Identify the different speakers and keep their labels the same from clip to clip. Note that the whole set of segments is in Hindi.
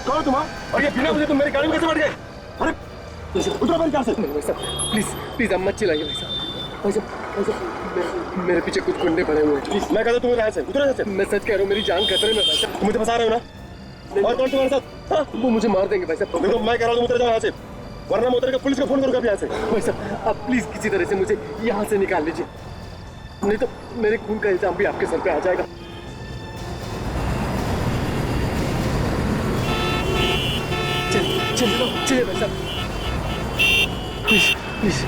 Speaker 1: कौन हो तुम? और ये बिना मुझे तुम मेरी गाड़ी में कैसे बैठ गए? अरे उतरो मेरी कार से।
Speaker 2: भाई साहब प्लीज प्लीज आप मत चिल्लाइए भाई साहब। भाई साहब मेरे पीछे कुछ गुंडे पड़े हुए हैं।
Speaker 1: प्लीज मैं कहता हूँ तुम यहाँ से उतरो यहाँ से।
Speaker 2: मैं सच कह रहा हूँ, मेरी जान खतरे में भाई साहब।
Speaker 1: तुम मुझे फंसा रहे हो ना? और कौन तुम्हारे साथ? हाँ?
Speaker 2: वो मुझे मार देंगे भाई साहब।
Speaker 1: देखो मैं कह रहा हूँ तुम उतर जाओ यहाँ से, वरना मैं उतर के पुलिस को फोन करूँगा यहाँ से।
Speaker 2: भाई साहब आप प्लीज किसी तरह से मुझे यहाँ से निकाल लीजिए, नहीं तो मेरे खून का इल्जाम भी आपके सर पे आ जाएगा। चलिए भाई साहब प्लीज प्लीज।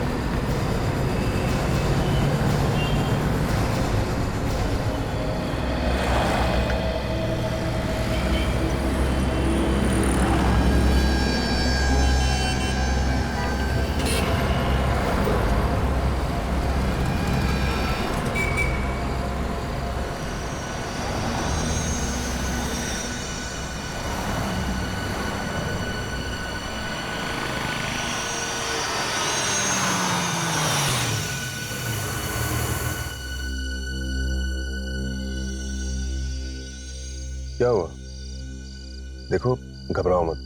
Speaker 3: क्या हुआ? देखो घबराओ मत,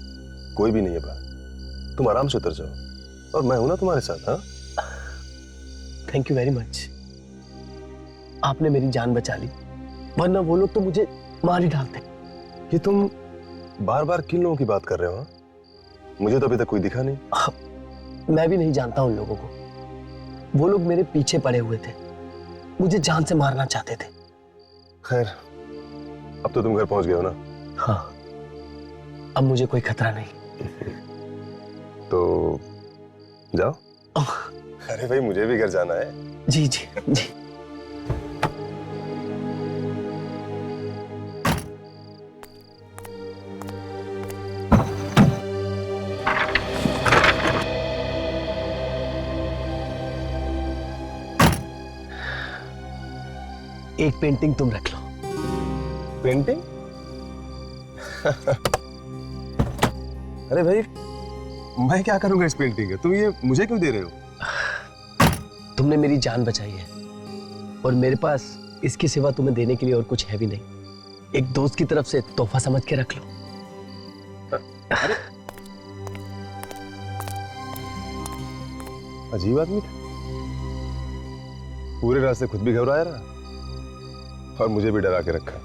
Speaker 3: कोई भी नहीं है बाहर, तुम आराम से उतर जाओ और मैं हूं ना तुम्हारे साथ। हाँ
Speaker 2: थैंक यू वेरी मच, आपने मेरी जान बचा ली, वरना वो लोग तो मुझे मार ही डालते।
Speaker 3: ये तुम बार बार किन लोगों की बात कर रहे हो? हाँ? मुझे तो अभी तक कोई दिखा नहीं।
Speaker 2: मैं भी नहीं जानता उन लोगों को, वो लोग मेरे पीछे पड़े हुए थे, मुझे जान से मारना चाहते थे।
Speaker 3: खैर अब तो तुम घर पहुंच गए हो ना?
Speaker 2: हाँ अब मुझे कोई खतरा नहीं।
Speaker 3: तो जाओ। अरे भाई मुझे भी घर जाना है।
Speaker 2: जी जी जी। एक पेंटिंग तुम रख लो।
Speaker 3: पेंटिंग? अरे भाई मैं क्या करूंगा इस पेंटिंग का? तुम ये मुझे क्यों दे रहे हो?
Speaker 2: तुमने मेरी जान बचाई है और मेरे पास इसके सिवा तुम्हें देने के लिए और कुछ है भी नहीं। एक दोस्त की तरफ से तोहफा समझ के रख लो।
Speaker 3: अजीब आदमी था, पूरे रास्ते खुद भी घबराया रहा और मुझे भी डरा के रखा।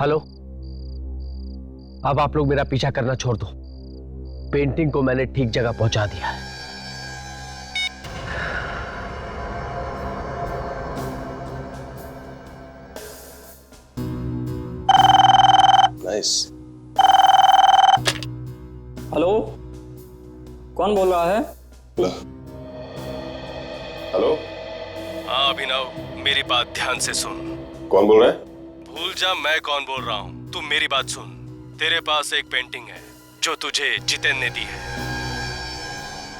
Speaker 2: हेलो, अब आप लोग मेरा पीछा करना छोड़ दो, पेंटिंग को मैंने ठीक जगह पहुंचा दिया है।
Speaker 3: नाइस।
Speaker 4: हेलो, कौन बोल रहा है?
Speaker 3: हेलो।
Speaker 5: हाँ अभिनव, मेरी बात ध्यान से सुन।
Speaker 3: कौन बोल रहा है?
Speaker 5: भूल जा मैं कौन बोल रहा हूँ, तू मेरी बात सुन। तेरे पास एक पेंटिंग है जो तुझे जितेन ने दी है।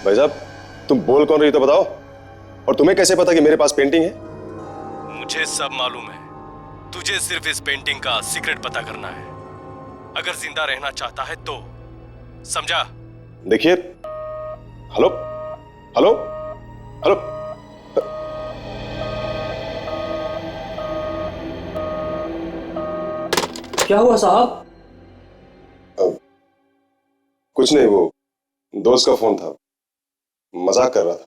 Speaker 3: भाई साहब तुम बोल कौन रही तो बताओ, और तुम्हें कैसे पता कि मेरे पास पेंटिंग है?
Speaker 5: मुझे सब मालूम है, तुझे सिर्फ इस पेंटिंग का सीक्रेट पता करना है, अगर जिंदा रहना चाहता है तो, समझा?
Speaker 3: देखिए, हेलो हेलो हेलो।
Speaker 4: क्या हुआ साहब?
Speaker 3: कुछ नहीं, वो दोस्त का फोन था, मजाक कर रहा था।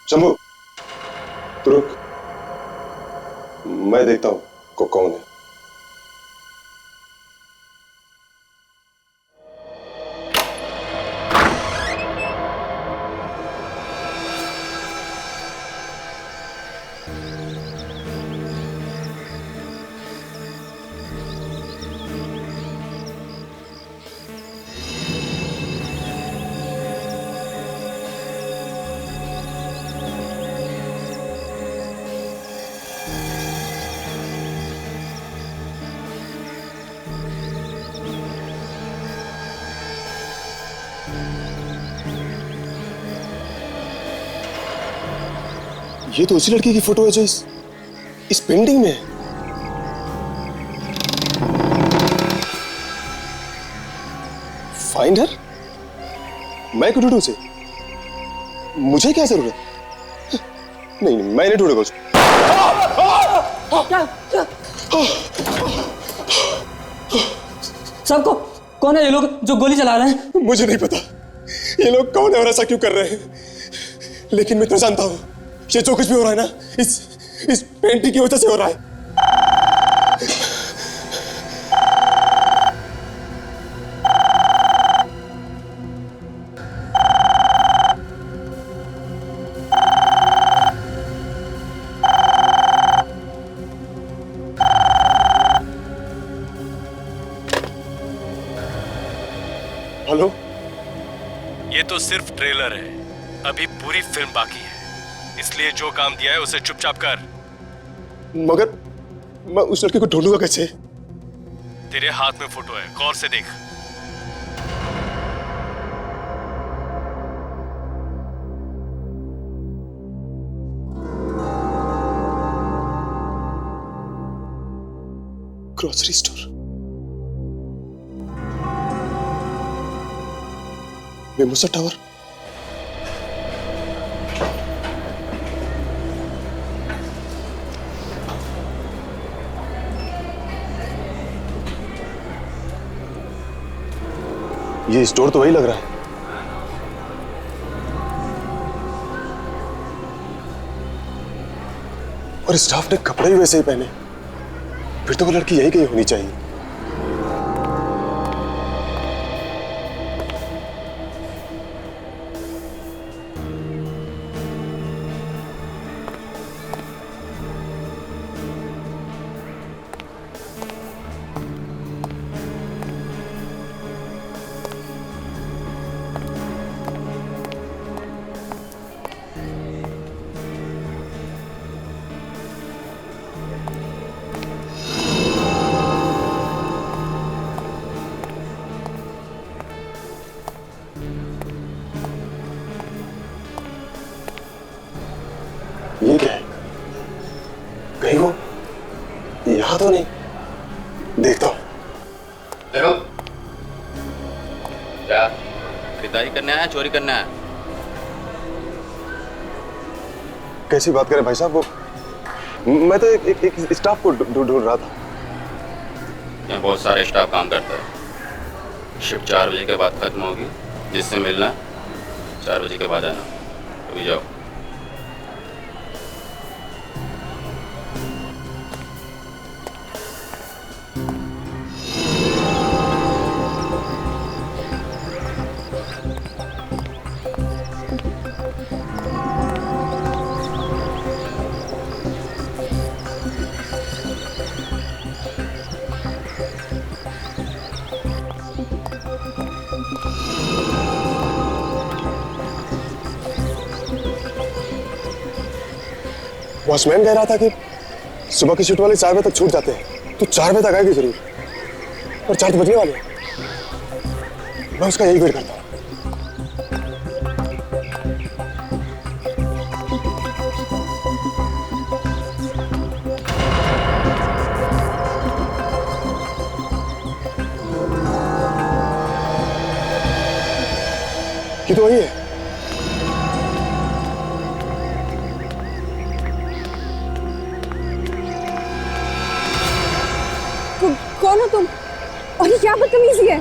Speaker 3: शंभू तू रुक, मैं देखता हूं कौन है। ये तो उसी लड़की की फोटो है जो इस पेंटिंग में है। Find her? मैं क्यों ढूंढूं उसे? मुझे क्या जरूरत? नहीं नहीं, मैं नहीं ढूंढूंगा उसको।
Speaker 4: सबको कौन है ये लोग जो गोली चला रहे हैं?
Speaker 3: मुझे नहीं पता ये लोग कौन है और ऐसा क्यों कर रहे हैं, लेकिन मैं तो जानता हूं ये जो कुछ भी हो रहा है ना इस पेंटिंग की वजह से हो रहा है। हेलो,
Speaker 5: ये तो सिर्फ ट्रेलर है, अभी पूरी फिल्म बाकी है, इसलिए जो काम दिया है उसे चुपचाप कर।
Speaker 3: मगर मैं उस लड़के को ढूंढूंगा कैसे?
Speaker 5: तेरे हाथ में फोटो है, गौर से देख।
Speaker 3: ग्रोसरी स्टोर, मेमोसा टावर, ये स्टोर तो वही लग रहा है। और स्टाफ ने कपड़े भी वैसे ही पहने, फिर तो वो लड़की यही कहीं होनी चाहिए। ये क्या है? कहीं वो यहां तो नहीं? देखता हूं।
Speaker 6: देखो, क्या खरीदारी करना है, चोरी करना है?
Speaker 3: कैसी बात करें भाई साहब, वो मैं तो एक स्टाफ को ढूंढ रहा था।
Speaker 6: यहाँ बहुत सारे स्टाफ काम करता है। शिफ्ट 4 बजे के बाद खत्म होगी, जिससे मिलना 4 बजे के बाद आना। अभी जाओ।
Speaker 3: वॉचमैन कह रहा था कि सुबह की शिफ्ट वाले 4 बजे तक छूट जाते हैं, तो 4 बजे तक आएगी जरूर, और 4 तो बजने वाले हैं। मैं उसका यही वेट करता हूँ। ये तो वही है।
Speaker 7: कौन हो तुम? और ये क्या बदतमीजी है?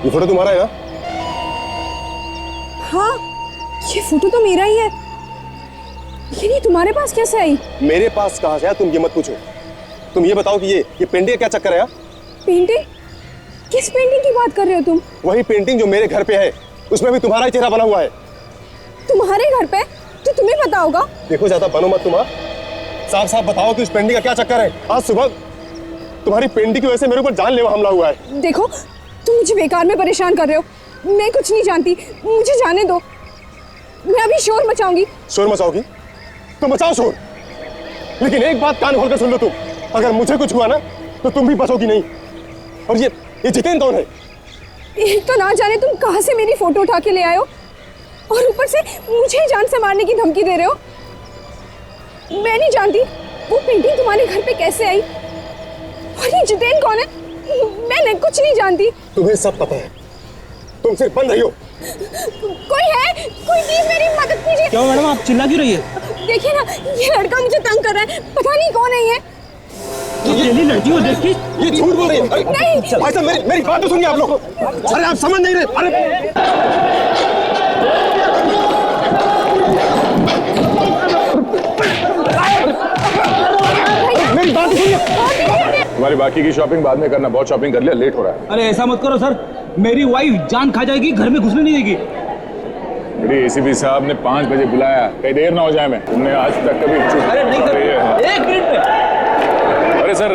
Speaker 3: ये फोटो तुम्हारा है ना?
Speaker 7: हाँ, ये फोटो तो मेरा ही है, लेकिन ये तुम्हारे पास कैसे आई?
Speaker 3: मेरे पास कहाँ से है तुम ये मत पूछो। तुम ये बताओ कि ये पेंटिंग का क्या चक्कर है?
Speaker 7: पेंटिंग? किस पेंटिंग की बात कर रहे हो तुम?
Speaker 3: वही पेंटिंग जो मेरे घर पे है, उसमें भी तुम्हारा ही चेहरा बना हुआ है।
Speaker 7: तुम्हारे घर पे? तो तुम्हें पता होगा।
Speaker 3: देखो ज्यादा बनो मत, तुम साफ साफ बताओ कि उस पेंटिंग का क्या चक्कर है। आज सुबह तुम्हारी पेंटिंग की वजह से मेरे ऊपर जानलेवा हमला हुआ है।
Speaker 7: देखो, तुम मुझे बेकार में परेशान कर रहे हो, मैं कुछ नहीं जानती, मुझे जाने दो। मैं अभी शोर मचाऊंगी।
Speaker 3: शोर मचाओगी तो मचाओ शोर, लेकिन एक बात कान खोलकर सुन लो तुम, अगर मुझे कुछ हुआ ना तो तुम भी बचोगी नहीं। और ये जितेन कौन है?
Speaker 7: एक तो ना जाने तुम कहां से मेरी फोटो उठा के ले आए हो, और ऊपर से मुझे जान से मारने की धमकी दे रहे हो। मैं नहीं जानती वो पेंटिंग तुम्हारे घर पे कैसे आई, और ये जितेन कौन है, मैं कुछ नहीं जानती।
Speaker 1: तुम्हें सब पता है, तुम सिर्फ बंद रही हो।
Speaker 7: कोई है, कोई प्लीज मेरी मदद कीजिए।
Speaker 4: क्यों मैडम, आप चिल्ला क्यों रही है?
Speaker 7: देखिए ना, ये लड़का मुझे तंग कर रहा है, पता नहीं कौन है ये।
Speaker 4: ये लड़की को देख के
Speaker 1: ये झूठ बोल रही है।
Speaker 7: नहीं।
Speaker 1: भाई साहब मेरी बात तो सुनिए आप लोग। अरे आप समझ नहीं रहे। अरे मेरी बात तो सुनिए।
Speaker 8: तुम्हारी बाकी की शॉपिंग बाद में करना, बहुत शॉपिंग कर लिया, लेट हो रहा है।
Speaker 4: अरे ऐसा मत करो सर, मेरी वाइफ जान खा जाएगी, घर में घुसने नहीं देगी।
Speaker 8: मेरी एसीपी साहब ने 5 बजे बुलाया, कहीं देर ना हो जाए। मैं तुमने आज तक कभी
Speaker 4: अरे नहीं सर, एक मिनट में।
Speaker 8: अरे सर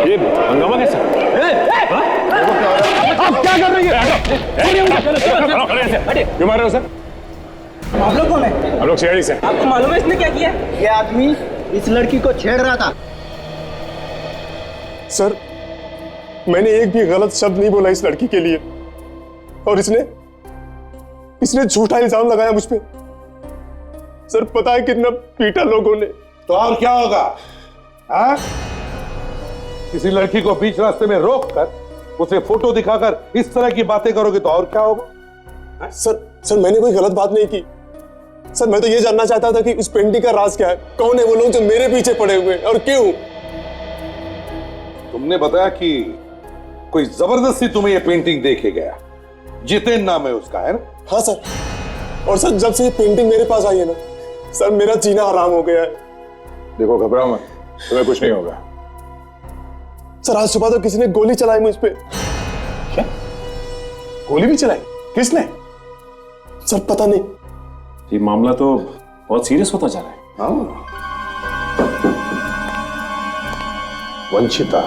Speaker 8: ये हंगामा कैसा?
Speaker 1: आप क्या कर रही है?
Speaker 8: क्यों मार रहे हो सर?
Speaker 4: आप लोग कौन है?
Speaker 8: हम लोग शेरडी से।
Speaker 4: आपको मालूम है इसने क्या किया?
Speaker 9: ये आदमी इस लड़की को छेड़ रहा था।
Speaker 1: सर मैंने एक भी गलत शब्द नहीं बोला इस लड़की के लिए, और इसने झूठा इल्जाम लगाया मुझ पे। सर पता है कितना पीटा लोगों ने।
Speaker 10: तो और क्या होगा? हाँ? किसी लड़की को बीच रास्ते में रोक कर उसे फोटो दिखाकर इस तरह की बातें करोगे तो और क्या होगा?
Speaker 1: सर मैंने कोई गलत बात नहीं की। सर मैं तो ये जानना चाहता था कि उस पेंटिंग का राज क्या है, कौन है वो लोग जो मेरे पीछे पड़े हुए हैं और क्यों।
Speaker 10: तुमने बताया कि कोई जबरदस्ती तुम्हें ये पेंटिंग दे के गया, जितेन नाम है उसका, है ना?
Speaker 1: हाँ सर, और सर जब से ये पेंटिंग मेरे पास आई है ना सर, मेरा जीना हराम हो गया है।
Speaker 8: देखो घबराओ मत, तुम्हें कुछ नहीं होगा।
Speaker 1: सर आज सुबह तो किसी ने गोली चलाई मुझ पे।
Speaker 8: क्या? गोली भी चलाई? किसने?
Speaker 1: सर पता नहीं।
Speaker 8: ये मामला तो बहुत सीरियस होता जा रहा है।
Speaker 10: हाँ। वंशिता,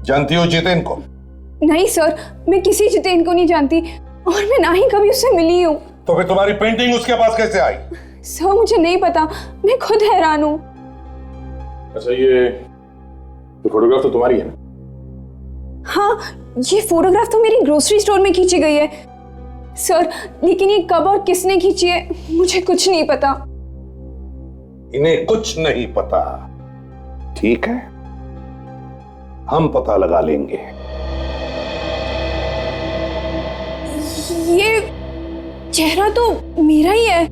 Speaker 10: जानती हो जितेन को?
Speaker 7: नहीं सर, मैं किसी जितेन को नहीं जानती, और मैं ना ही कभी उससे मिली हूँ।
Speaker 10: तो फिर तुम्हारी पेंटिंग उसके पास कैसे आई?
Speaker 7: सर मुझे नहीं पता, मैं खुद हैरान हूँ।
Speaker 8: अच्छा ये फोटोग्राफ तो तुम्हारी है ना?
Speaker 7: हाँ, ये फोटोग्राफ तो मेरी ग्रोसरी स्टोर में खींची गई है सर, लेकिन ये कब और किसने खींची है मुझे कुछ नहीं पता।
Speaker 10: इन्हें कुछ नहीं पता, ठीक है? हम पता लगा लेंगे।
Speaker 7: ये चेहरा तो मेरा ही है।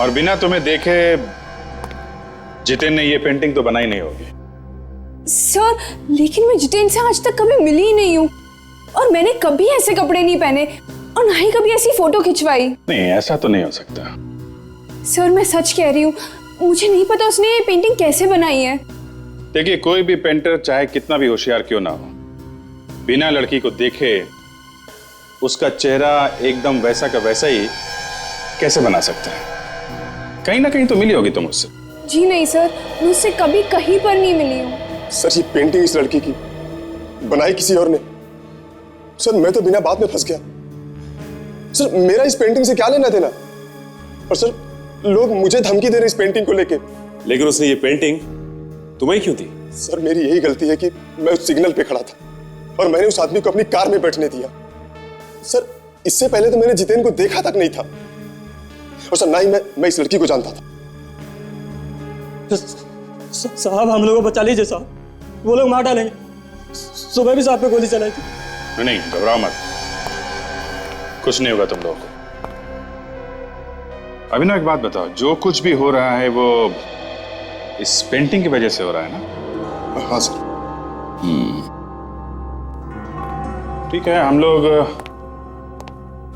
Speaker 8: और बिना तुम्हें देखे जितेन ने ये पेंटिंग तो बनाई नहीं होगी।
Speaker 7: सर लेकिन मैं जितेन से आज तक कभी मिली ही नहीं हूँ, और मैंने कभी ऐसे कपड़े नहीं पहने, और ना ही कभी ऐसी फोटो खिंचवाई।
Speaker 8: नहीं ऐसा तो नहीं हो सकता।
Speaker 7: सर मैं सच कह रही हूँ, मुझे नहीं पता उसने ये पेंटिंग कैसे बनाई है।
Speaker 8: देखिए कोई भी पेंटर चाहे कितना भी होशियार क्यों ना हो, बिना लड़की को देखे उसका चेहरा एकदम वैसा का वैसा ही कैसे बना सकता है? कहीं ना कहीं तो मिली होगी तुम उससे।
Speaker 7: जी नहीं सर, मैं उससे कभी कहीं पर नहीं मिली हूँ।
Speaker 1: सर ये पेंटिंग इस लड़की की बनाई किसी और ने। सर मैं तो बिना बात में फंस गया। सर मेरा इस पेंटिंग से क्या लेना देना? और सर लोग मुझे धमकी दे रहे इस पेंटिंग को लेके।
Speaker 3: लेकिन उसने ये पेंटिंग तुम्हें क्यों दी?
Speaker 1: सर मेरी यही गलती है कि मैं उस सिग्नल पे खड़ा था और मैंने उस आदमी को अपनी कार में बैठने दिया। सर इससे पहले तो मैंने जितेन को देखा तक नहीं था, और सर ना ही मैं इस लड़की को जानता था।
Speaker 4: साहब हम लोगों को बचा लीजिए साहब, वो लोग मार डालेंगे। सुबह भी साहब पे गोली चलाई थी।
Speaker 8: नहीं घबराओ मत, कुछ नहीं होगा तुम लोगों को। अभिनव एक बात बताओ, जो कुछ भी हो रहा है वो इस पेंटिंग की वजह से हो रहा है ना?
Speaker 1: हाँ सर।
Speaker 8: ठीक है, हम लोग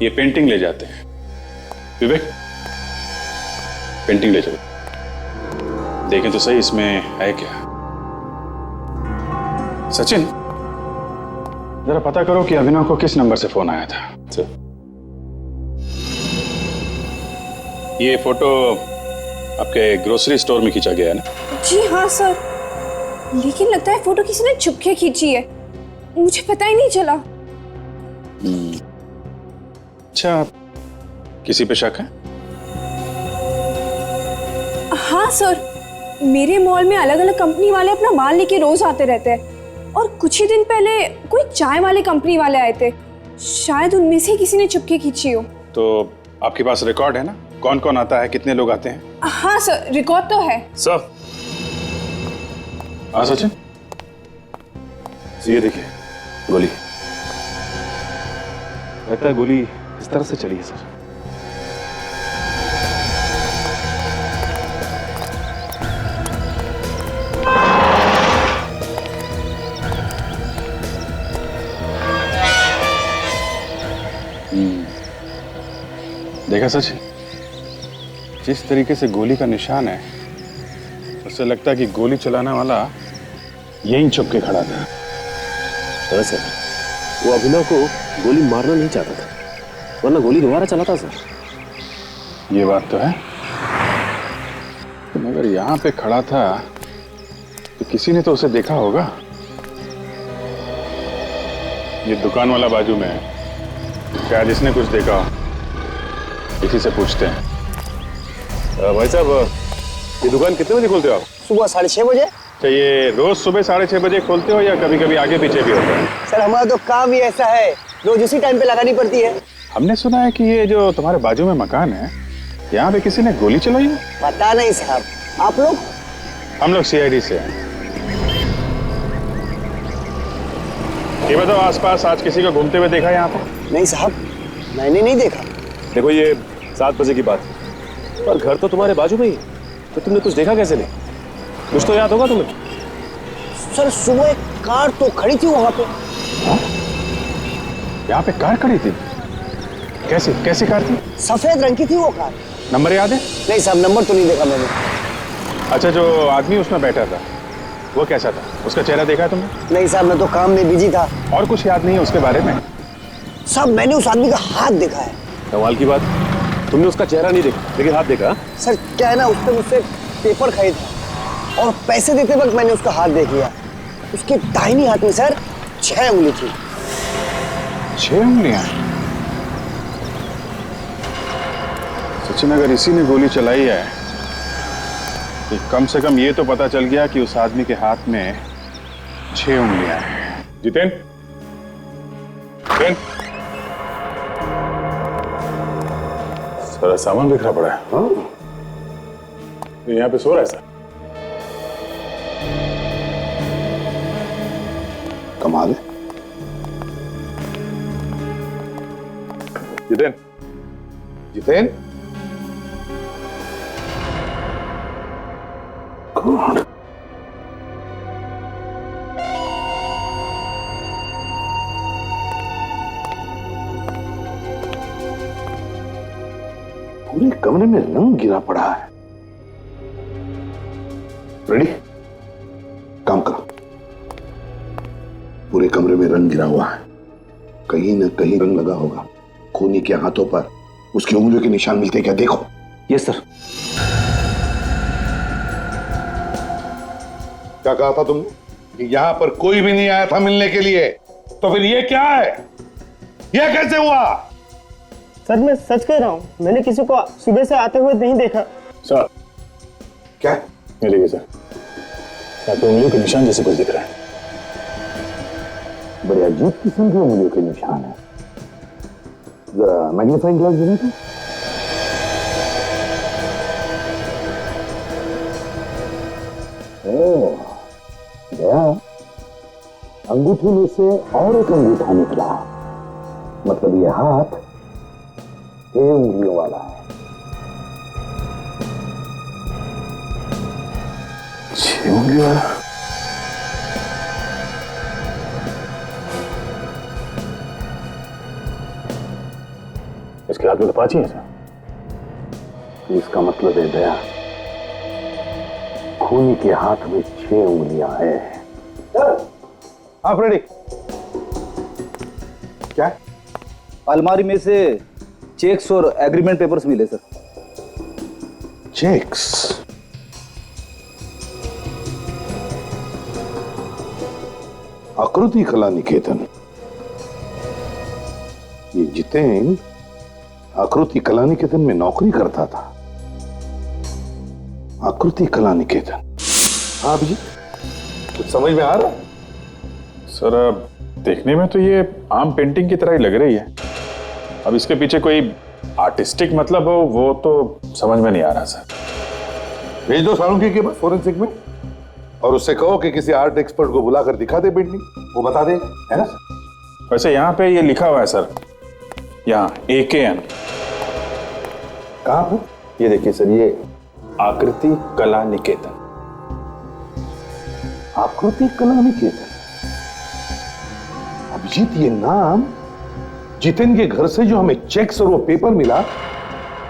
Speaker 8: ये पेंटिंग ले जाते हैं। विवेक पेंटिंग ले चलो, देखें तो सही इसमें है क्या। सचिन जरा पता करो कि अभिनव को किस नंबर से फोन आया था। ये फोटो आपके ग्रोसरी स्टोर में खींचा गया है ना?
Speaker 7: जी हाँ सर, लेकिन लगता है फोटो किसी ने छुपके खींची है, मुझे पता ही नहीं चला।
Speaker 8: अच्छा, किसी पे शक है?
Speaker 7: हाँ सर, मेरे मॉल में अलग अलग कंपनी वाले अपना माल लेके रोज आते रहते हैं, और कुछ ही दिन पहले कोई चाय वाले कंपनी वाले आए थे, शायद उनमें से किसी ने चुपके खींची हो।
Speaker 8: तो आपके पास रिकॉर्ड है ना, कौन कौन आता है, कितने लोग आते हैं?
Speaker 7: हाँ सर, रिकॉर्ड तो है।
Speaker 8: सर हाँ सचिन, ये देखिए गोली, लगता है गोली इस तरह से चली है सर। देखा सचिन, जिस तरीके से गोली का निशान है उससे लगता है कि गोली चलाने वाला यहीं छुप के खड़ा था।
Speaker 2: सर, वो अभिनव को गोली मारना नहीं चाहता था, वरना गोली दोबारा चलाता सर।
Speaker 8: ये बात तो है, मगर यहाँ पे खड़ा था तो किसी ने तो उसे देखा होगा। ये दुकान वाला बाजू में है, शायद इसने कुछ देखा हो, इसी से पूछते हैं। भाई साहब, ये दुकान कितने बजे खोलते हो आप?
Speaker 9: सुबह 6:30 बजे।
Speaker 8: तो ये रोज सुबह 6:30 बजे खोलते हो या कभी कभी आगे पीछे भी होता है?
Speaker 9: सर हमारा तो काम ही ऐसा है, रोज उसी टाइम पे लगानी पड़ती है।
Speaker 8: हमने सुना है कि ये जो तुम्हारे बाजू में मकान है, यहाँ पे किसी ने गोली चलाई है।
Speaker 9: पता नहीं साहब, आप लोग?
Speaker 8: हम लोग CID से हैं। ये बताओ, आसपास आज किसी को घूमते हुए देखा यहाँ पे?
Speaker 9: नहीं साहब, मैंने नहीं देखा।
Speaker 2: देखो ये 7 बजे की बात है, पर घर तो तुम्हारे बाजू में ही है, तो तुमने कुछ देखा कैसे नहीं? कुछ तो याद होगा तुम्हें।
Speaker 9: सर सुबह एक कार तो खड़ी थी वहां पे।
Speaker 8: यहाँ पे कार खड़ी थी? कैसी कैसी कार थी?
Speaker 9: सफेद रंग की थी वो कार।
Speaker 8: नंबर याद है?
Speaker 9: नहीं साहब, नंबर तो नहीं देखा मैंने।
Speaker 8: अच्छा, जो आदमी उसमें बैठा था वो कैसा था, उसका चेहरा देखा है तुमने?
Speaker 9: नहीं साहब, मैं तो काम में बिजी था।
Speaker 8: और कुछ याद नहीं है उसके बारे में?
Speaker 9: साहब मैंने उस आदमी का हाथ देखा है।
Speaker 2: कमाल की बात, तुमने उसका चेहरा नहीं देखा लेकिन हाथ देखा?
Speaker 9: सर क्या है ना, उसने मुझसे पेपर खरीदा और पैसे देते वक्त मैंने उसका हाथ देख लिया। उसके दाहिनी हाथ में सर 6 उंगली थी।
Speaker 8: 6 उंगलियां? सचिन, अगर इसी ने गोली चलाई है तो कम से कम ये तो पता चल गया कि उस आदमी के हाथ में 6 उंगलियां हैं। जितेंद्र, सारा सामान बिखरा पड़ा है। हाँ? तो यहाँ पे सो रहा है सर?
Speaker 10: कमाल है।
Speaker 8: जितेंद्र,
Speaker 10: जितेंद्र, पूरे कमरे में रंग गिरा पड़ा है। रेडी? काम करो। पूरे कमरे में रंग गिरा हुआ है, कहीं ना कहीं रंग लगा होगा। खूनी के हाथों पर उसकी उंगलियों के निशान मिलते हैं क्या? देखो।
Speaker 2: Yes sir.
Speaker 10: क्या कहा था तुमने कि यहां पर कोई भी नहीं आया था मिलने के लिए? तो फिर ये क्या है? ये कैसे हुआ?
Speaker 9: सर मैं सच कह रहा हूँ, मैंने किसी को सुबह से आते हुए नहीं देखा।
Speaker 8: सर
Speaker 10: क्या?
Speaker 8: ये देखिए सर, आपकी उंगलियों के निशान जैसे कुछ दिख रहा है।
Speaker 10: बड़े अजीब किस्म के उंगलियों के निशान है। जरा मैग्नीफाइंग ग्लास देना तो। गया अंगूठी में से और एक अंगूठा निकला, मतलब ये हाथ 6 उंगलियों वाला है। 6 उंगलियों वाला?
Speaker 8: इसके हाथ में तो 5 ही है सर।
Speaker 10: इसका मतलब है दया, खूनी के हाथ में 6 उंगलियां हैं।
Speaker 9: आप रेडी?
Speaker 10: क्या?
Speaker 9: अलमारी में से चेक्स और एग्रीमेंट पेपर्स मिले सर।
Speaker 10: चेक्स? आकृति कला निकेतन। ये जितेंद्र आकृति कला निकेतन में नौकरी करता था। आकृति कला निकेतन। हाँ अभिजीत, कुछ समझ में आ रहा?
Speaker 8: सर देखने में तो ये आम पेंटिंग की तरह ही लग रही है। अब इसके पीछे कोई आर्टिस्टिक मतलब हो वो तो समझ में नहीं आ रहा सर।
Speaker 10: भेज दो सालुंकी के पास फोरेंसिक में और उससे कहो कि किसी आर्ट एक्सपर्ट को बुलाकर दिखा दे पेंटिंग, वो बता देगा, है ना?
Speaker 8: वैसे यहाँ पे ये लिखा हुआ है सर, यहाँ AKN।
Speaker 10: कहाँ पर?
Speaker 8: ये देखिए सर, ये आकृति कला निकेतन।
Speaker 10: आकृति कला निकेतन। अभिजीत, ये नाम जितेन के घर से जो हमें चेक्स और वो पेपर मिला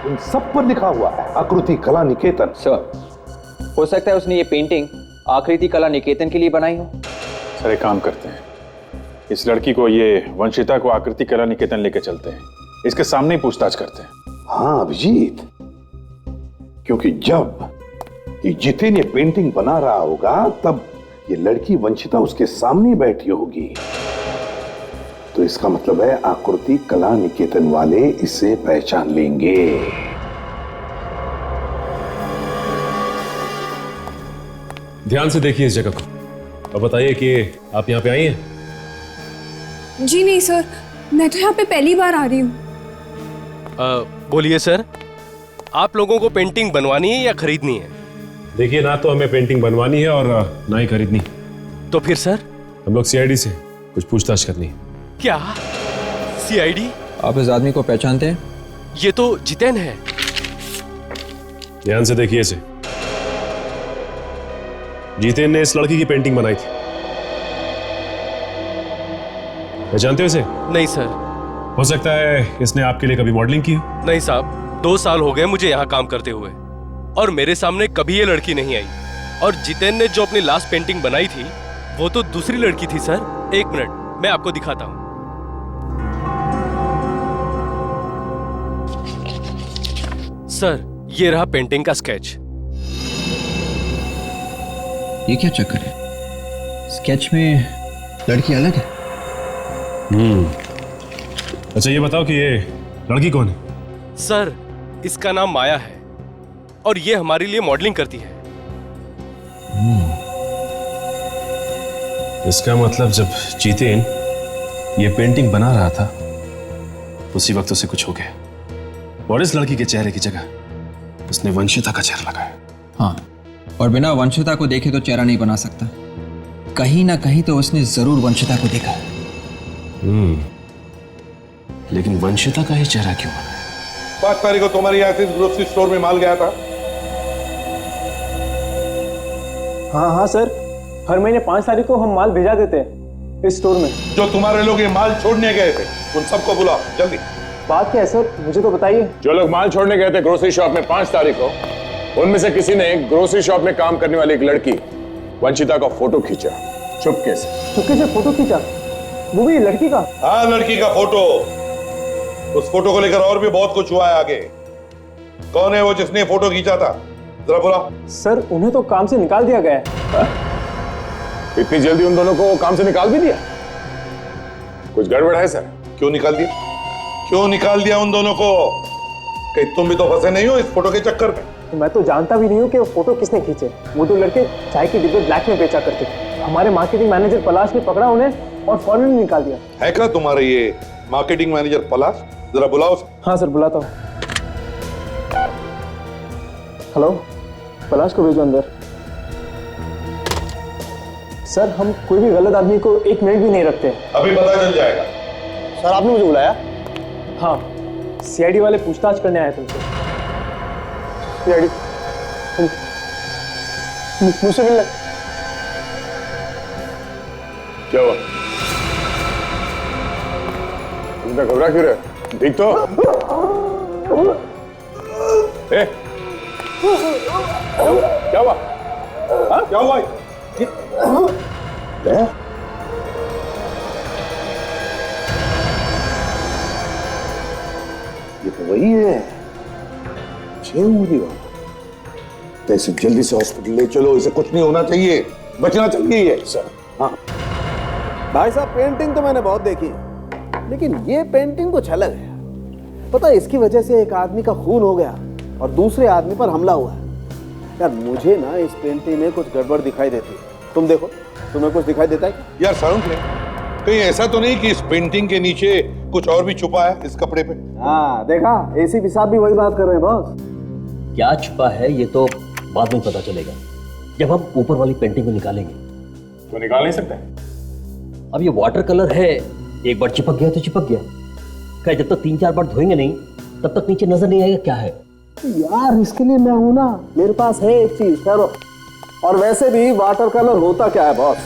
Speaker 10: उन सब पर लिखा हुआ है आकृति कला निकेतन।
Speaker 11: सर, हो सकता है उसने ये पेंटिंग आकृति कला निकेतन के लिए बनाई हो।
Speaker 8: सर एक काम करते हैं, इस लड़की को, ये वंशिता को आकृति कला निकेतन लेके चलते हैं, इसके सामने ही पूछताछ करते हैं।
Speaker 10: हाँ अभिजीत, क्योंकि जब ये जितेन ये पेंटिंग बना रहा होगा तब ये लड़की वंशिता उसके सामने बैठी होगी, तो इसका मतलब है आकृति कला निकेतन वाले इसे पहचान लेंगे।
Speaker 12: ध्यान से देखिए इस जगह को और बताइए कि आप यहाँ पे आई हैं।
Speaker 7: जी नहीं सर, मैं तो यहाँ पे पहली बार आ रही हूँ।
Speaker 5: बोलिए सर, आप लोगों को पेंटिंग बनवानी है या खरीदनी है?
Speaker 12: देखिए, ना तो हमें पेंटिंग बनवानी है और ना ही खरीदनी।
Speaker 5: तो फिर सर?
Speaker 12: हम लोग CID से कुछ पूछताछ करनी है।
Speaker 5: क्या CID?
Speaker 11: आप इस आदमी को पहचानते हैं?
Speaker 5: ये तो जितेन है।
Speaker 12: ध्यान से देखिए इसे। जितेन ने इस लड़की की पेंटिंग बनाई थी। पहचानते हो इसे?
Speaker 5: नहीं सर।
Speaker 12: हो सकता है इसने आपके लिए कभी मॉडलिंग की हो।
Speaker 5: नहीं साहब, 2 साल हो गए मुझे यहाँ काम करते हुए और मेरे सामने कभी ये लड़की नहीं आई। और जितेन ने जो अपनी लास्ट पेंटिंग बनाई थी वो तो दूसरी लड़की थी सर। 1 मिनट, मैं आपको दिखाता हूँ। सर, ये रहा पेंटिंग का स्केच।
Speaker 11: ये क्या चक्कर है? स्केच में लड़की अलग है।
Speaker 12: अच्छा ये बताओ कि ये लड़की कौन है?
Speaker 5: सर, इसका नाम माया है और ये हमारे लिए मॉडलिंग करती है।
Speaker 12: इसका मतलब जब जितेन ये पेंटिंग बना रहा था उसी वक्त उसे कुछ हो गया और इस लड़की के चेहरे की जगह उसने वंशिता का चेहरा लगाया।
Speaker 11: हाँ, और बिना वंशिता को देखे तो चेहरा नहीं बना सकता। कहीं ना कहीं तो उसने जरूर वंशिता को देखा।
Speaker 12: लेकिन वंशिता का ही चेहरा क्यों बना?
Speaker 10: 5 तारीख को तुम्हारे यहाँ से ग्रोसरी स्टोर में माल गया था।
Speaker 4: हाँ सर, हर महीने 5 तारीख को हम माल भेजा देते हैं इस स्टोर में।
Speaker 10: जो तुम्हारे लोग ये माल छोड़ने गए थे उन सबको बुलाओ जल्दी।
Speaker 4: बात क्या है सर, मुझे तो बताइए।
Speaker 8: जो लोग माल छोड़ने गए थे ग्रोसरी शॉप में 5 तारीख को, उनमें से किसी ने ग्रोसरी शॉप में काम करने वाली एक लड़की वंशिता का फोटो खींचा चुपके से।
Speaker 4: चुपके से फोटो खींचा? वो भी लड़की का?
Speaker 10: हाँ, लड़की का फोटो। उस फोटो को लेकर और भी बहुत कुछ हुआ है आगे। कौन है वो जिसने फोटो खींचा था? जरा बुलाओ।
Speaker 4: सर, उन्हें तो काम से निकाल दिया गया है।
Speaker 8: इतनी जल्दी उन दोनों को काम से निकाल भी दिया? कुछ गड़बड़ है सर?
Speaker 10: क्यों निकाल दिया? क्यों निकाल दिया उन दोनों को? कहीं तुम भी तो फंसे नहीं हो इस फोटो के चक्कर में?
Speaker 4: तो मैं तो जानता भी नहीं हूँ कि वो फोटो किसने खींचे। वो 2 लड़के चाय के डिब्बे ब्लैक में बेचा करते थे। हमारे मार्केटिंग मैनेजर पलाश ने पकड़ा उन्हें और फौरन निकाल दिया।
Speaker 10: है क्या तुम्हारे ये मार्केटिंग मैनेजर पलाश? जरा बुलाओ।
Speaker 4: हाँ सर, बुलाता हूँ। हेलो, पलाश को भेजो अंदर। सर, हम कोई भी गलत आदमी को 1 मिनट भी नहीं रखते।
Speaker 10: अभी पता चल जाएगा।
Speaker 9: सर आपने मुझे बुलाया?
Speaker 4: हाँ, CID वाले पूछताछ करने आए तुमसे। CID मुझसे मिलना।
Speaker 8: क्या हुआ? तुमने घबरा क्यों रहे? ठीक तो? क्या हुआ? हाँ?
Speaker 10: क्या हुआ? ये तो वही है, 6 उंगली वाला। तो इसे जल्दी से हॉस्पिटल ले चलो, इसे कुछ नहीं होना चाहिए, बचना चाहिए ये। सर हाँ
Speaker 9: भाई साहब, पेंटिंग तो मैंने बहुत देखी, लेकिन ये पेंटिंग कुछ अलग है। पता है, इसकी वजह से एक आदमी का खून हो गया और दूसरे आदमी पर हमला हुआ है। यार मुझे ना इस पेंटिंग में कुछ गड़बड़ दिखाई देती है। तुम देखो, तुम्हें कुछ दिखाई देता है?
Speaker 10: यार सारुण, कहीं ऐसा तो नहीं कि इस पेंटिंग के नीचे कुछ और भी छुपा है इस कपड़े पे?
Speaker 9: हाँ देखा, एसीपी साहब भी वही बात कर रहे हैं बॉस।
Speaker 13: क्या छुपा है ये तो बाद में पता चलेगा, जब हम ऊपर वाली पेंटिंग को निकालेंगे।
Speaker 8: तो निकाल नहीं सकते?
Speaker 13: अब ये वाटर कलर है, एक बार चिपक गया तो चिपक गया। क्या जब तक 3-4 बार धोएंगे नहीं तब तक नीचे नजर नहीं आएगा क्या है।
Speaker 9: यार इसके लिए मैं हूं ना, मेरे पास है एक चीज सर। और वैसे भी वाटर कलर होता क्या है बॉस?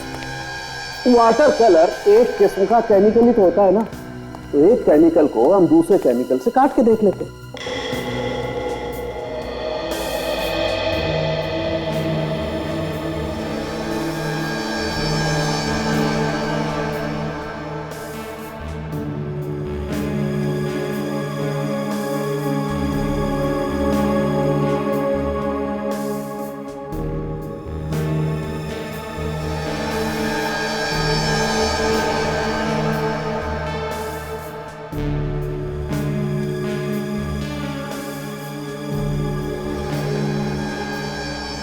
Speaker 9: वाटर कलर एक किस्म का केमिकल ही तो होता है ना। तो एक केमिकल को हम दूसरे केमिकल से काट के देख लेते हैं।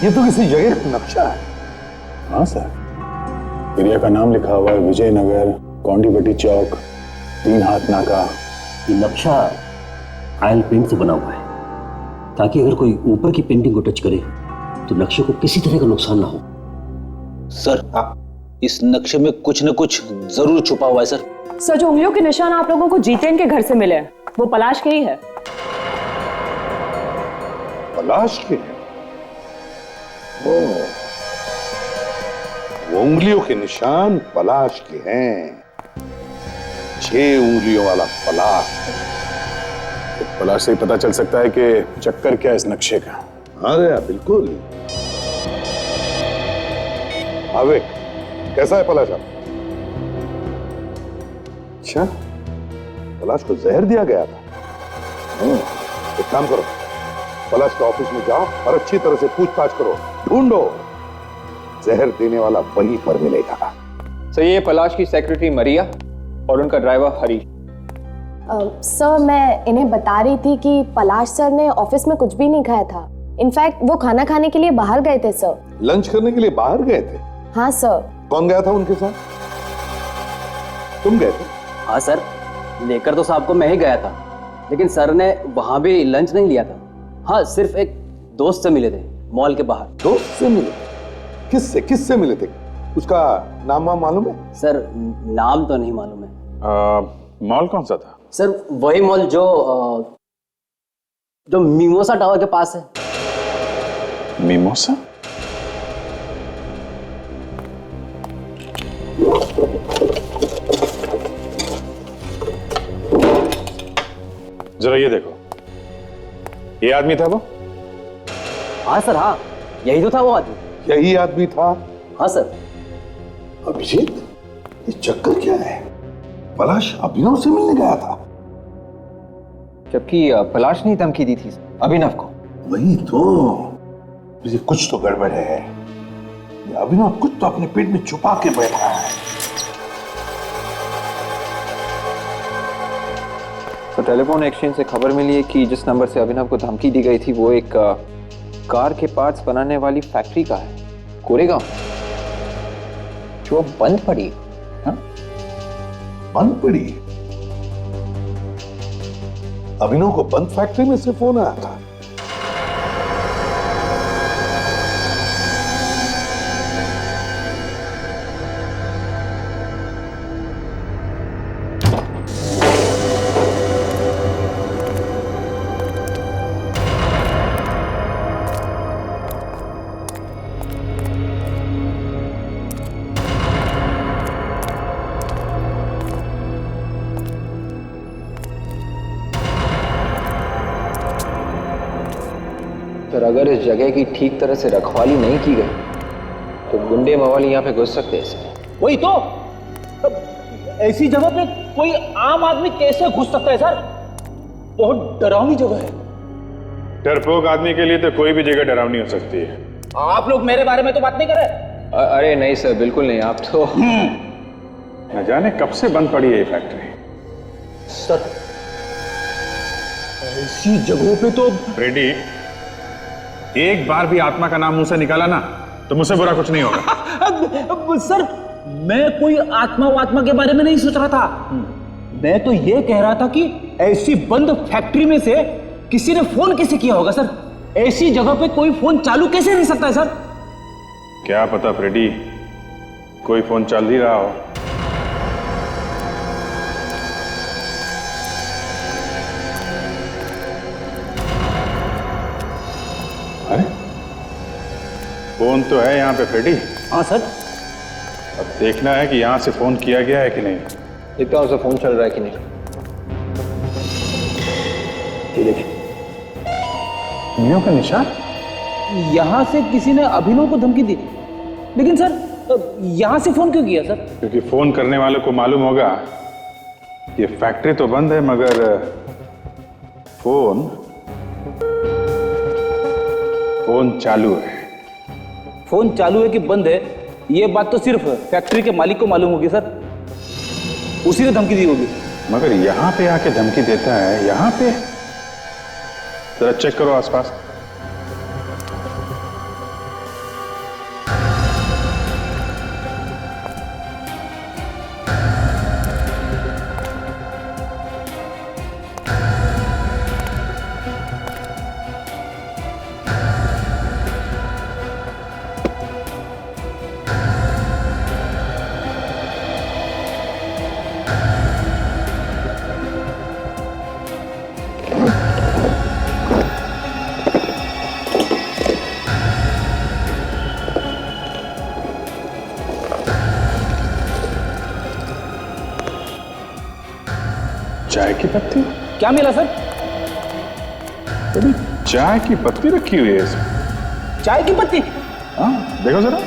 Speaker 10: ये तो किसी जगह का नक्शा है।
Speaker 14: हाँ सर, एरिया का नाम लिखा हुआ है विजयनगर, कौंडीपट्टी चौक, 3 हाथ नाका।
Speaker 13: ये नक्शा ऑयल पेंट से बना हुआ है ताकि अगर कोई ऊपर की पेंटिंग को टच करे तो नक्शे को किसी तरह का नुकसान ना हो।
Speaker 15: सर इस नक्शे में कुछ न कुछ जरूर छुपा हुआ है सर।
Speaker 16: सर जो उंगलियों के निशान आप लोगों को जितेन के घर से मिले हैं वो पलाश के ही है।
Speaker 10: पलाश के? वो उंगलियों के निशान पलाश के हैं। 6 उंगलियों वाला पलाश।
Speaker 14: तो पलाश से पता चल सकता है कि चक्कर क्या है इस नक्शे का।
Speaker 10: हाँ गया बिल्कुल। आवेक कैसा है पलाश? अच्छा, पलाश को जहर दिया गया था। एक काम करो, पलाश के ऑफिस में जाओ और अच्छी तरह से पूछताछ करो, ढूंढो। जहर देने वाला वहीं पर मिलेगा।
Speaker 11: सर ये पलाश की सेक्रेटरी मरिया और उनका ड्राइवर हरीश।
Speaker 17: सर मैं इन्हें बता रही थी कि पलाश सर ने ऑफिस में कुछ भी नहीं खाया था। इनफैक्ट वो खाना खाने के लिए बाहर गए थे सर।
Speaker 10: लंच करने के लिए बाहर गए थे?
Speaker 17: हाँ सर।
Speaker 10: कौन गया था उनके साथ? तुम गए थे?
Speaker 2: हाँ सर, लेकर तो साहब को मैं ही गया था, लेकिन सर ने वहां भी लंच नहीं लिया था। हाँ, सिर्फ एक दोस्त से मिले थे मॉल के बाहर।
Speaker 10: दोस्त से मिले? किससे मिले थे? उसका नाम वाम मालूम है?
Speaker 2: सर नाम तो नहीं मालूम है।
Speaker 8: मॉल कौन सा था?
Speaker 2: सर वही मॉल जो मिमोसा टावर के पास है।
Speaker 8: मिमोसा? जरा ये देखो, ये आदमी था वो?
Speaker 2: हाँ सर, हाँ यही तो था वो आदमी।
Speaker 10: यही आदमी था?
Speaker 2: हाँ सर।
Speaker 10: अभिजीत, ये चक्कर क्या है? पलाश अभिनव से मिलने गया था,
Speaker 11: जबकि पलाश ने धमकी दी थी अभिनव को।
Speaker 10: वही तो, मुझे कुछ तो गड़बड़ है। ये अभिनव कुछ तो अपने पेट में छुपा के बैठा है।
Speaker 11: तो टेलीफोन एक्सचेंज से खबर मिली है कि जिस नंबर से अभिनव को धमकी दी गई थी वो एक कार के पार्ट्स बनाने वाली फैक्ट्री का है, कोरेगांव, जो बंद पड़ी। हाँ?
Speaker 10: बंद पड़ी? अभिनव को बंद फैक्ट्री में से फोन आया था।
Speaker 11: पर अगर इस जगह की ठीक तरह से रखवाली नहीं की गई तो गुंडे मवाली यहाँ पे घुस सकते हैं।
Speaker 15: वही तो, ऐसी जगह पे कोई आम आदमी कैसे घुस सकता है सर? बहुत डरावनी जगह है।
Speaker 8: डरपोक आदमी के लिए तो कोई भी जगह डरावनी हो सकती है।
Speaker 15: आप लोग मेरे बारे में तो बात नहीं कर रहे।
Speaker 11: अरे नहीं सर, बिल्कुल नहीं। आप तो
Speaker 8: न जाने कब से बंद पड़ी है ये फैक्ट्री।
Speaker 15: सर ऐसी जगहों पे तो
Speaker 8: रेड्डी, एक बार भी आत्मा का नाम मुंह से निकाला ना तो मुझसे बुरा कुछ नहीं होगा।
Speaker 15: सर मैं कोई आत्मा के बारे में नहीं सोच रहा था। मैं तो ये कह रहा था कि ऐसी बंद फैक्ट्री में से किसी ने फोन कैसे किया होगा सर? ऐसी जगह पे कोई फोन चालू कैसे रह सकता है सर?
Speaker 8: क्या पता फ्रेडी, कोई फोन चल ही रहा हो। अरे फोन तो है यहाँ पे फ्रेडी।
Speaker 15: हाँ सर।
Speaker 8: अब देखना है कि यहाँ से फोन किया गया है कि नहीं।
Speaker 11: देखता हूँ फोन चल रहा है कि नहीं।
Speaker 14: ये देखिए, उंगलियों का निशान।
Speaker 15: यहाँ से किसी ने अभिनव को धमकी दी, लेकिन सर यहाँ से फोन क्यों किया सर?
Speaker 8: क्योंकि फोन करने वालों को मालूम होगा ये फैक्ट्री तो बंद है मगर फोन चालू है।
Speaker 15: फोन चालू है कि बंद है ये बात तो सिर्फ फैक्ट्री के मालिक को मालूम होगी सर, उसी ने धमकी दी होगी।
Speaker 8: मगर यहाँ पे आके धमकी देता है, यहाँ पे जरा चेक करो आसपास। चाय की पत्ती?
Speaker 15: क्या मिला सर?
Speaker 8: अरे चाय की पत्ती रखी हुई है इसमें।
Speaker 15: चाय की पत्ती?
Speaker 8: हाँ देखो जरा।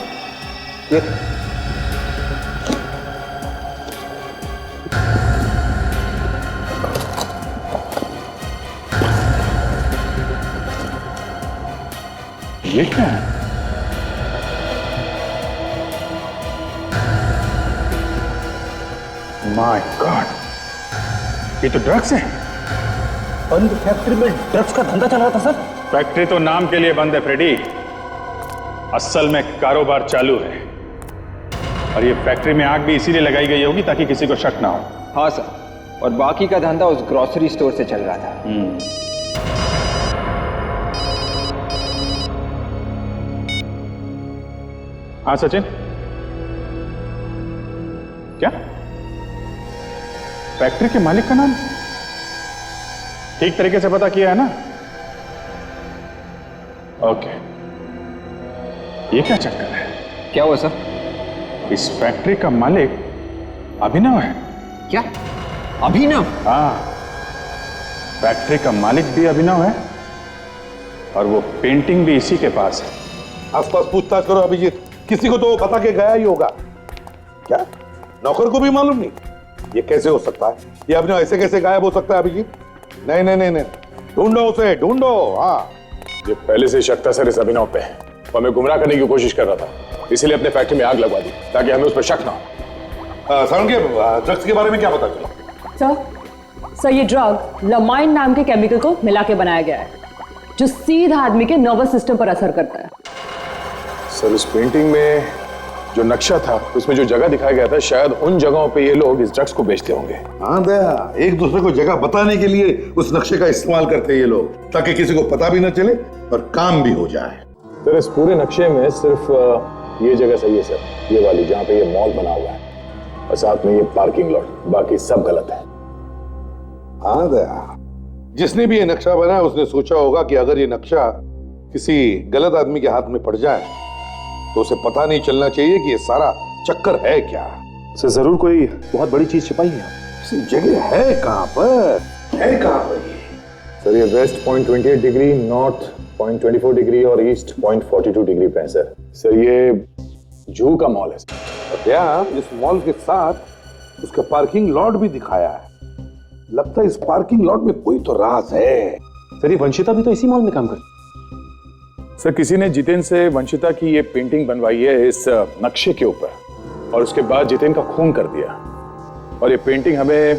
Speaker 8: ये क्या है? माय गॉड, ये तो ड्रग्स है।
Speaker 15: बंद फैक्ट्री में ड्रग्स का धंधा चल रहा था सर?
Speaker 8: फैक्ट्री तो नाम के लिए बंद है फ्रेडी, असल में कारोबार चालू है। और ये फैक्ट्री में आग भी इसीलिए लगाई गई होगी ताकि किसी को शक ना हो।
Speaker 11: हाँ सर, और बाकी का धंधा उस ग्रोसरी स्टोर से चल रहा था।
Speaker 8: हाँ सचिन, क्या फैक्ट्री के मालिक का नाम ठीक तरीके से पता किया है ना? ओके, ये क्या चक्कर है?
Speaker 11: क्या हुआ सर?
Speaker 8: इस फैक्ट्री का मालिक अभिनव है।
Speaker 11: क्या अभिनव?
Speaker 8: हाँ, फैक्ट्री का मालिक भी अभिनव है और वो पेंटिंग भी इसी के पास है।
Speaker 10: आसपास पूछताछ करो अभिजीत, किसी को तो वो बता के गया ही होगा। क्या नौकर को भी मालूम नहीं? ये कैसे हो सकता है? ये अभिनव ऐसे कैसे गायब हो सकता है अभिजीत? नहीं नहीं नहीं नहीं, ढूंढो उसे, ढूंढो। हाँ,
Speaker 14: ये पहले से शक था सर इस अभिनव पे, वो हमें गुमराह करने की कोशिश कर रहा था, इसीलिए अपने फैक्ट्री में आग लगवा दी ताकि हमें उस पर शक ना हो।
Speaker 10: सर के ड्रग्स के बारे में क्या पता चला?
Speaker 16: सर ये ड्रग लमाइन नाम के केमिकल को मिला के बनाया गया है जो सीधा आदमी के नर्वस सिस्टम पर असर करता है।
Speaker 14: सर इस पेंटिंग में जो नक्शा था उसमें जो जगह दिखाया गया था, शायद उन जगहों पे ये लोग इस ड्रग्स को बेचते होंगे।
Speaker 10: हाँ दया, एक दूसरे को जगह बताने के लिए उस नक्शे का इस्तेमाल करते हैं ये लोग, ताकि किसी को पता भी न चले और काम भी हो जाए।
Speaker 14: सर इस पूरे नक्शे में सिर्फ ये जगह सही है सर, ये वाली जहाँ पे ये मॉल बना हुआ है, और साथ में ये पार्किंग लॉट, बाकी सब गलत है।
Speaker 10: हाँ दया, जिसने भी ये नक्शा बनाया उसने सोचा होगा कि अगर ये नक्शा किसी गलत आदमी के हाथ में पड़ जाए तो उसे पता नहीं चलना चाहिए कि ये सारा चक्कर है क्या।
Speaker 14: सर जरूर कोई बहुत बड़ी चीज छिपाई है।
Speaker 10: जगह है कहाँ पर? है कहाँ पर?
Speaker 14: सर ये वेस्ट 0.28 डिग्री, नॉर्थ 0.24 डिग्री और ईस्ट 0.42 डिग्री पे है सर। सर ये जू का मॉल है सर।
Speaker 10: क्या इस मॉल के साथ उसका पार्किंग लॉट भी दिखाया है? लगता है इस पार्किंग लॉट में कोई तो राज है।
Speaker 14: सर ये वंशिता भी तो इसी मॉल में काम करती है। सर किसी ने जितेन से वंशिता की ये पेंटिंग बनवाई है इस नक्शे के ऊपर, और उसके बाद जितेन का खून कर दिया, और ये पेंटिंग हमें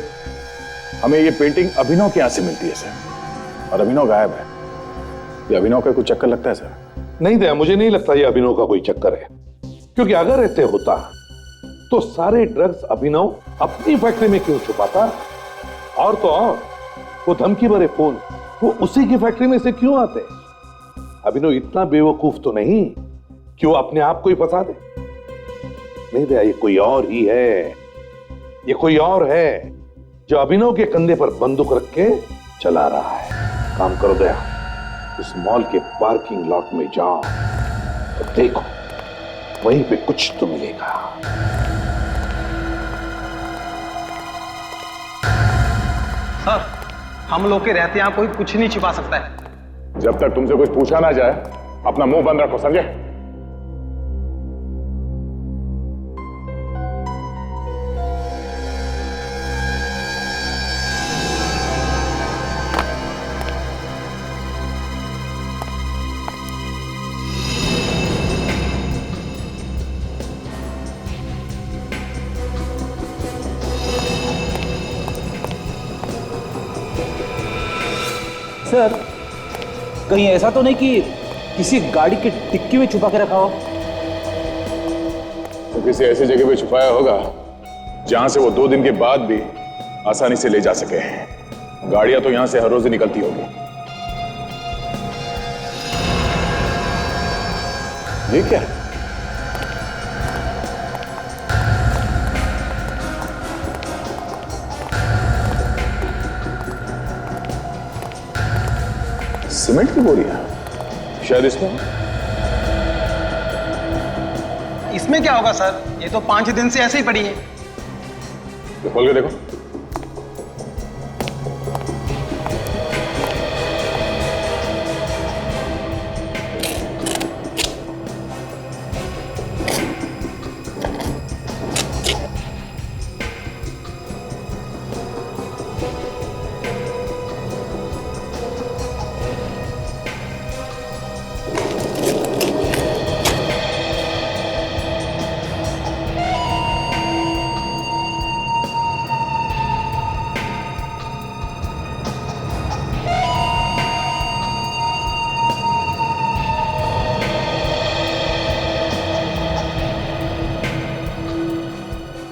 Speaker 14: ये पेंटिंग अभिनव के यहाँ से मिलती है सर, और अभिनव गायब है। ये अभिनव का कुछ चक्कर लगता है सर?
Speaker 10: नहीं दया, मुझे नहीं लगता ये अभिनव का कोई चक्कर है, क्योंकि अगर ऐसे होता तो सारे ड्रग्स अभिनव अपनी फैक्ट्री में क्यों छुपाता? और तो और वो धमकी भरे फोन वो उसी की फैक्ट्री में से क्यों आते? अभिनव इतना बेवकूफ तो नहीं कि वो अपने आप को ही फंसा दे। नहीं दया, ये कोई और ही है, ये कोई और है जो अभिनव के कंधे पर बंदूक रख के चला रहा है। काम करो दया, उस मॉल के पार्किंग लॉट में जाओ तो देखो वहीं पे कुछ तो मिलेगा।
Speaker 4: सर, हम लोग के रहते यहाँ कोई कुछ नहीं छिपा सकता है।
Speaker 14: जब तक तुमसे कुछ पूछा ना जाए अपना मुंह बंद रखो, समझे?
Speaker 15: सर, कहीं ऐसा तो नहीं कि किसी गाड़ी की डिक्की में छुपा के रखा हो?
Speaker 14: तो किसी ऐसी जगह पे छुपाया होगा जहां से वो 2 दिन के बाद भी आसानी से ले जा सके। गाड़ियां तो यहां से हर रोज ही निकलती होगी। ये क्या है? सीमेंट की बोरियां शायद
Speaker 4: इसमें क्या होगा सर, ये तो 5 दिन से ऐसे ही पड़ी है।
Speaker 14: तो खोल के देखो।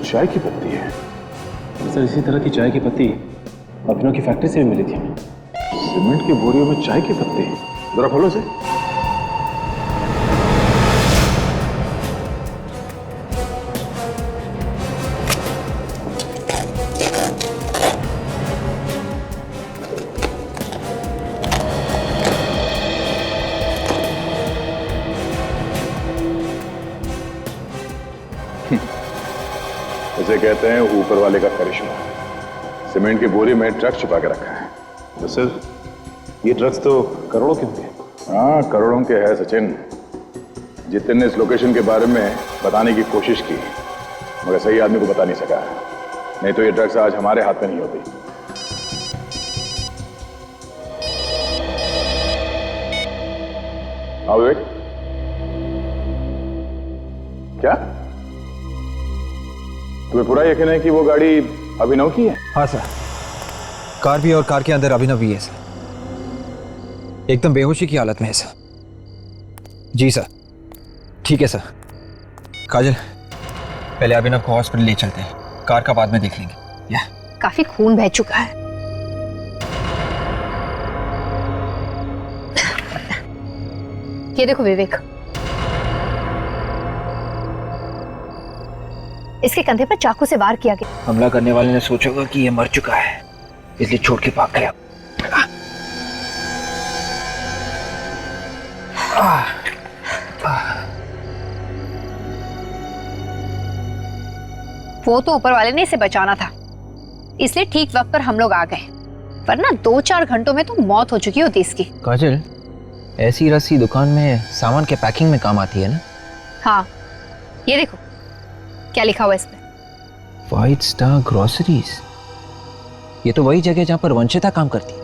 Speaker 14: चाय की पत्ती है
Speaker 12: सर। इसी तरह की चाय की पत्ती अभिनव की फैक्ट्री से भी मिली थी हमें।
Speaker 14: सीमेंट की बोरियों में चाय की पत्ती, जरा खोलो से। इसे कहते हैं ऊपर वाले का करिश्मा। सीमेंट की बोरी में ट्रक छुपा के रखा है।
Speaker 12: तो सर, ये ड्रग्स तो करोड़ों के होंगे।
Speaker 14: हाँ, करोड़ों के है सचिन। जितेन ने इस लोकेशन के बारे में बताने की कोशिश की मगर सही आदमी को बता नहीं सका। नहीं तो ये ड्रग्स आज हमारे हाथ में नहीं होती। हाँ विवेक, क्या तुम्हें पूरा यकीन है कि वो गाड़ी अभिनव की है?
Speaker 11: हाँ सर, कार भी और कार के अंदर अभिनव भी है सर। एकदम बेहोशी की हालत में है सर। जी सर, ठीक है सर। काजल, पहले अभिनव को हॉस्पिटल ले चलते हैं, कार का बाद में देख लेंगे। या
Speaker 18: काफी खून बह चुका है। ये देखो विवेक, इसके कंधे पर चाकू से वार किया गया।
Speaker 11: हमला करने वाले ने सोचा होगा कि ये मर चुका है, इसलिए छोड़ के भाग गया।
Speaker 18: वो तो ऊपर वाले ने इसे बचाना था, इसलिए ठीक वक्त पर हम लोग आ गए, वरना 2-4 घंटों में तो मौत हो चुकी होती इसकी।
Speaker 11: काजल, ऐसी रस्सी दुकान में सामान के पैकिंग में काम आती है ना?
Speaker 18: हाँ, ये देखो क्या लिखा हुआ है इस पे।
Speaker 11: White star groceries. ये तो वही जगह जहां पर वंशिता काम करती है।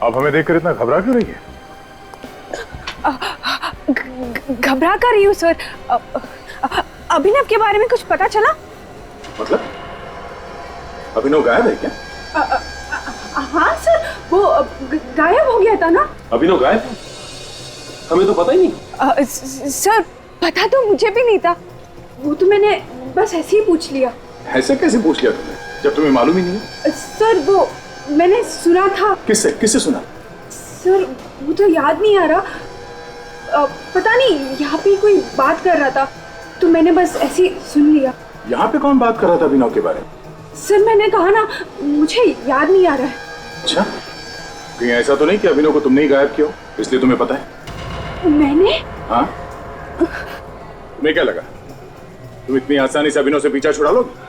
Speaker 14: आप हमें देखकर इतना घबरा क्यों रही है?
Speaker 7: घबरा कर रही हूँ सर। अभिनव के बारे में कुछ पता चला?
Speaker 14: मतलब अभिनव गायब है क्या?
Speaker 7: हाँ सर, वो गायब हो गया था ना।
Speaker 12: अभिनव गायब? हमें तो पता ही नहीं।
Speaker 7: सर पता तो मुझे भी नहीं था, वो तो मैंने बस ऐसे ही पूछ लिया।
Speaker 14: ऐसे कैसे पूछ लिया तुमने जब तुम्हें मालूम ही नहीं है?
Speaker 7: सर वो मैंने सुना था।
Speaker 14: किससे किससे सुना?
Speaker 7: सर वो तो याद नहीं आ रहा, पता नहीं, यहाँ पे कोई बात कर रहा था तो मैंने बस ऐसे ही सुन लिया।
Speaker 14: यहाँ पे कौन बात कर रहा था अभिनव के बारे में?
Speaker 7: सर मैंने कहा ना, मुझे याद नहीं आ रहा है।
Speaker 14: अच्छा, कहीं ऐसा तो नहीं कि अभिनव को तुमने ही गायब किया हो इसलिए तुम्हें पता है?
Speaker 7: मैंने?
Speaker 14: हाँ, तुम्हें क्या लगा तुम इतनी आसानी से अभिनव से पीछा छुड़ा लोगे?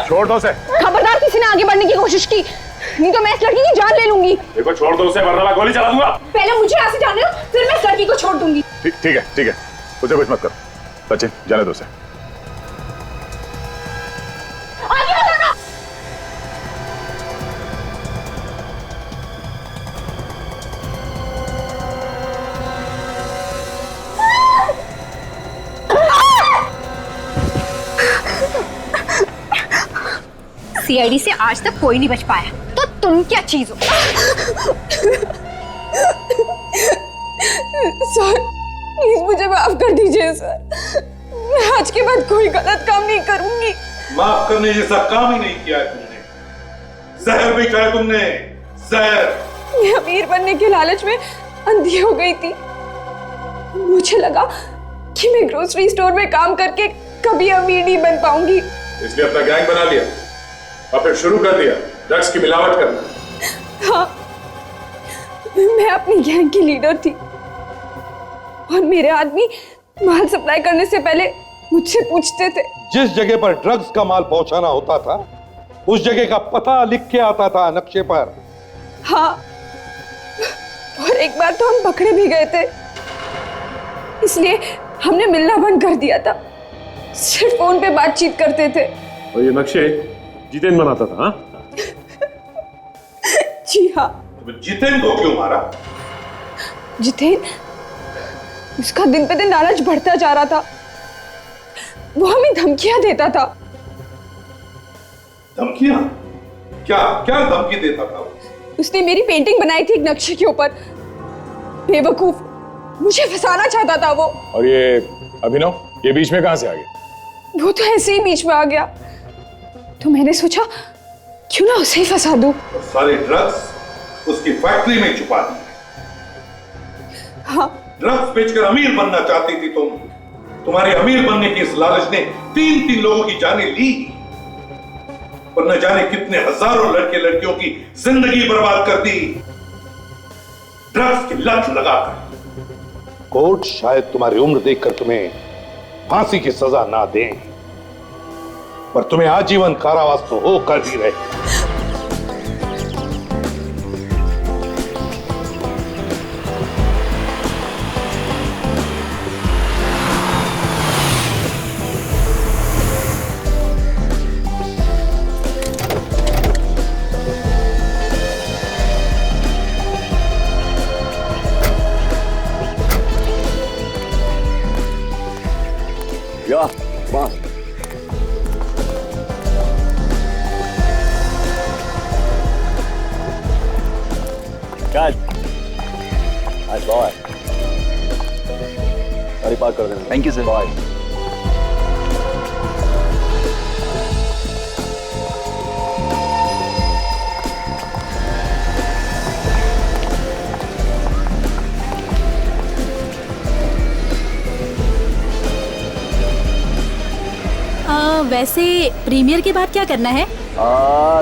Speaker 14: छोड़ दो उसे।
Speaker 7: खबरदार किसी ने आगे बढ़ने की कोशिश की, नहीं तो मैं इस लड़की की जान ले लूंगी।
Speaker 14: देखो छोड़ दो उसे वरना मैं गोली चला दूंगा।
Speaker 7: पहले मुझे यहाँ से जाने दो, फिर मैं इस लड़की को छोड़ दूंगी।
Speaker 14: ठीक है उसे कुछ मत करो। सचिन जाने दो उसे।
Speaker 7: आगे हटो।
Speaker 18: सीआईडी से आज तक कोई नहीं बच पाया, तो तुम क्या चीज हो?
Speaker 7: सर प्लीज मुझे माफ कर दीजिए सर, मैं आज के बाद कोई गलत काम नहीं करूंगी।
Speaker 10: माफ करने जैसा काम ही नहीं किया है तुमने। जहर बेचा है तुमने, जहर।
Speaker 7: मैं अमीर बनने के लालच में अंधी हो गई थी। मुझे लगा कि मैं ग्रोसरी स्टोर में काम करके कभी अमीर नहीं बन पाऊंगी,
Speaker 14: इसलिए अपना गैंग बना लिया और फिर शुरू कर दिया ड्रग्स की मिलावट करना।
Speaker 7: हाँ, मैं अपनी गैंग की लीडर थी और मेरे आदमी माल सप्लाई करने से पहले मुझसे पूछते थे।
Speaker 10: जिस जगह पर ड्रग्स का माल पहुंचाना होता था उस जगह का पता लिख के आता था नक्शे पर।
Speaker 7: हाँ, और एक बार तो हम पकड़े भी गए थे, इसलिए हमने मिलना बंद कर दिया था, सिर्फ फोन पे बातचीत करते थे।
Speaker 12: और ये नक्शे जितेन बनाता था? हाँ?
Speaker 7: जी हाँ।
Speaker 10: जितेन को क्यों मारा?
Speaker 7: जितेन, उसका दिन पे दिन लालच बढ़ता जा रहा था, वो हमें धमकियां देता था।
Speaker 10: धमकियां? क्या क्या धमकी देता था?
Speaker 7: उसने मेरी पेंटिंग बनाई थी एक नक्शे के ऊपर, बेवकूफ, मुझे फंसाना चाहता था वो।
Speaker 14: और ये अभिनव, ये बीच में कहां से आ गया?
Speaker 7: वो तो ऐसे ही बीच में आ गया, तो मैंने सोचा क्यों ना उसे ही फंसा दूं।
Speaker 10: और सारे ड्रग्स उसकी फैक्ट्री में छुपा दिए।
Speaker 7: हाँ।
Speaker 10: ड्रग्स बेचकर अमीर बनना चाहती थी तुम। तुम्हारे अमीर बनने की इस लालच ने 3 लोगों की जानें ली और न जाने कितने हजारों लड़के लड़कियों की जिंदगी बर्बाद कर दी ड्रग्स की लत लगाकर। कोर्ट शायद तुम्हारी उम्र देखकर तुम्हें फांसी की सजा ना दे, पर तुम्हें आजीवन कारावास तो होकर ही रहे।
Speaker 3: या वाह,
Speaker 12: Guys, nice boy. गाड़ी पार्क कर देना।
Speaker 11: Thank you sir.
Speaker 12: बाय।
Speaker 19: वैसे प्रीमियर के बाद क्या करना है?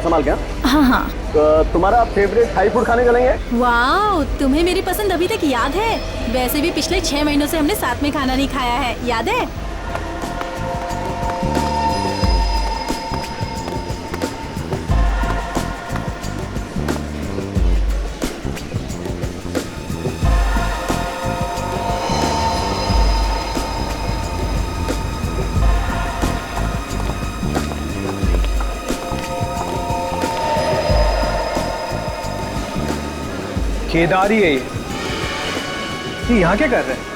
Speaker 2: संभाल क्या?
Speaker 19: हाँ हाँ।
Speaker 2: तुम्हारा फेवरेट थाई फूड खाने चलेंगे?
Speaker 19: वाह, तुम्हें मेरी पसंद अभी तक याद है? वैसे भी पिछले 6 महीनों से हमने साथ में खाना नहीं खाया है, याद है?
Speaker 4: केदारी है ये यहाँ क्या कर रहे हैं?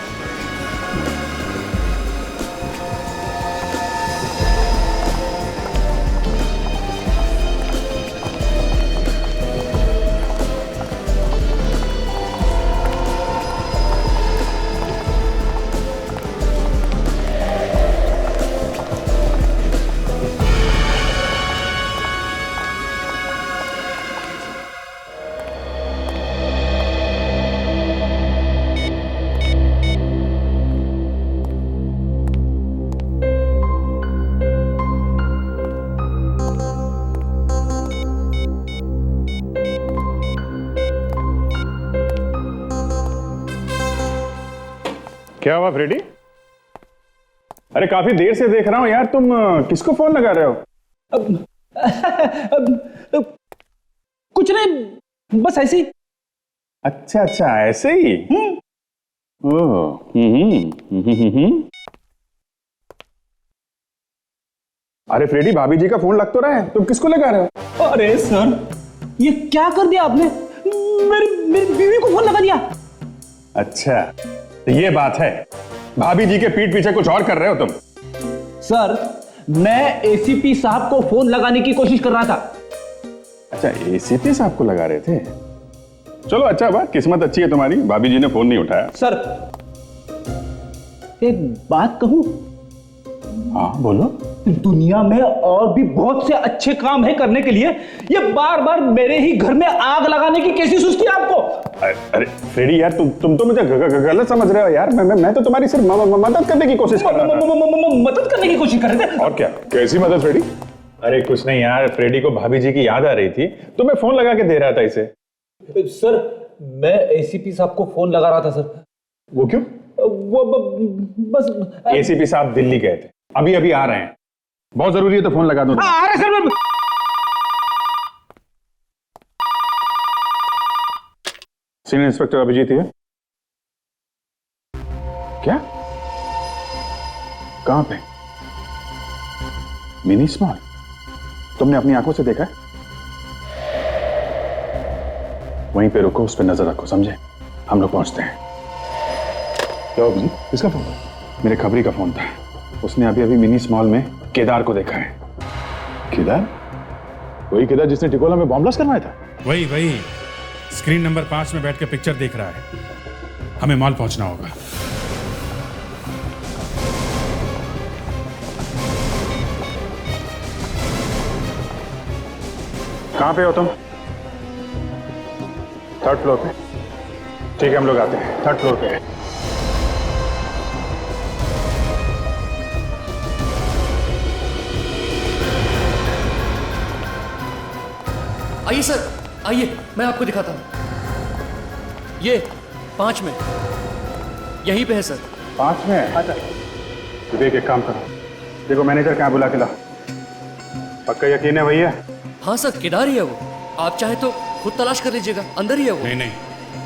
Speaker 14: क्या हुआ फ्रेडी? अरे काफी देर से देख रहा हूं यार, तुम किसको फोन लगा रहे हो?
Speaker 15: कुछ नहीं, बस ऐसे ही।
Speaker 14: अच्छा अच्छा, ऐसे ही। ओह, अरे फ्रेडी, भाभी जी का फोन लग तो रहा है, तुम किसको लगा रहे हो?
Speaker 15: अरे सर, ये क्या कर दिया आपने? मेरी बीवी को फोन लगा दिया।
Speaker 14: अच्छा, तो ये बात है, भाभी जी के पीठ पीछे कुछ और कर रहे हो तुम?
Speaker 15: सर, मैं एसीपी साहब को फोन लगाने की कोशिश कर रहा था।
Speaker 14: अच्छा, एसीपी साहब को लगा रहे थे? चलो अच्छा बात, किस्मत अच्छी है तुम्हारी, भाभी जी ने फोन नहीं उठाया।
Speaker 15: सर, एक बात कहूं?
Speaker 14: हाँ बोलो।
Speaker 15: दुनिया में और भी बहुत से अच्छे काम है करने के लिए, ये बार बार मेरे ही घर में आग लगाने की कैसी सुस्ती आपको?
Speaker 14: अरे फ्रेडी यार, तुम तो मुझे गलत समझ रहे हो यार। मैं तो तुम्हारी सिर्फ मदद करने की कोशिश कर रहा था।
Speaker 15: मदद करने की कोशिश कर रहे थे?
Speaker 14: और क्या? कैसी मदद फ्रेडी? अरे कुछ नहीं यार, फ्रेडी को भाभी जी की याद आ रही थी तो मैं फोन लगा के दे रहा था इसे।
Speaker 15: सर, मैं एसीपी साहब को फोन लगा रहा था सर।
Speaker 14: वो क्यों?
Speaker 15: वो बस
Speaker 14: एसीपी साहब दिल्ली गए थे, अभी अभी आ रहे हैं, बहुत जरूरी है तो फोन लगा दो।
Speaker 15: आ रहे सर।
Speaker 14: सीनियर इंस्पेक्टर अभिजीत है। क्या? कहां पे? Mini small? तुमने अपनी आंखों से देखा है? वहीं पे रुको, उस पर नजर रखो, समझे? हम लोग पहुंचते हैं। क्या अभिजीत, किसका फोन था? मेरे खबरी का फोन था, उसने अभी अभी मिनी स्मॉल में केदार को देखा है। केदार? वही केदार जिसने टिकोला में बॉम्ब ब्लास्ट करवाया था?
Speaker 20: वही स्क्रीन नंबर 5 में बैठ के पिक्चर देख रहा है। हमें मॉल पहुंचना होगा।
Speaker 14: कहां पे हो तुम? 3rd फ्लोर पे? ठीक है, हम लोग आते हैं, 3rd फ्लोर पे है।
Speaker 21: आइए सर, आइए, मैं आपको दिखाता हूँ। ये 5 में, यहीं पे है सर।
Speaker 14: 5 में? अच्छा। विवेक, एक काम करो, देखो मैनेजर कहाँ, बुला के लाओ। पक्का यकीन है भैया?
Speaker 21: हाँ सर, केदार ही है वो। आप चाहे तो खुद तलाश कर लीजिएगा, अंदर ही है वो।
Speaker 20: नहीं,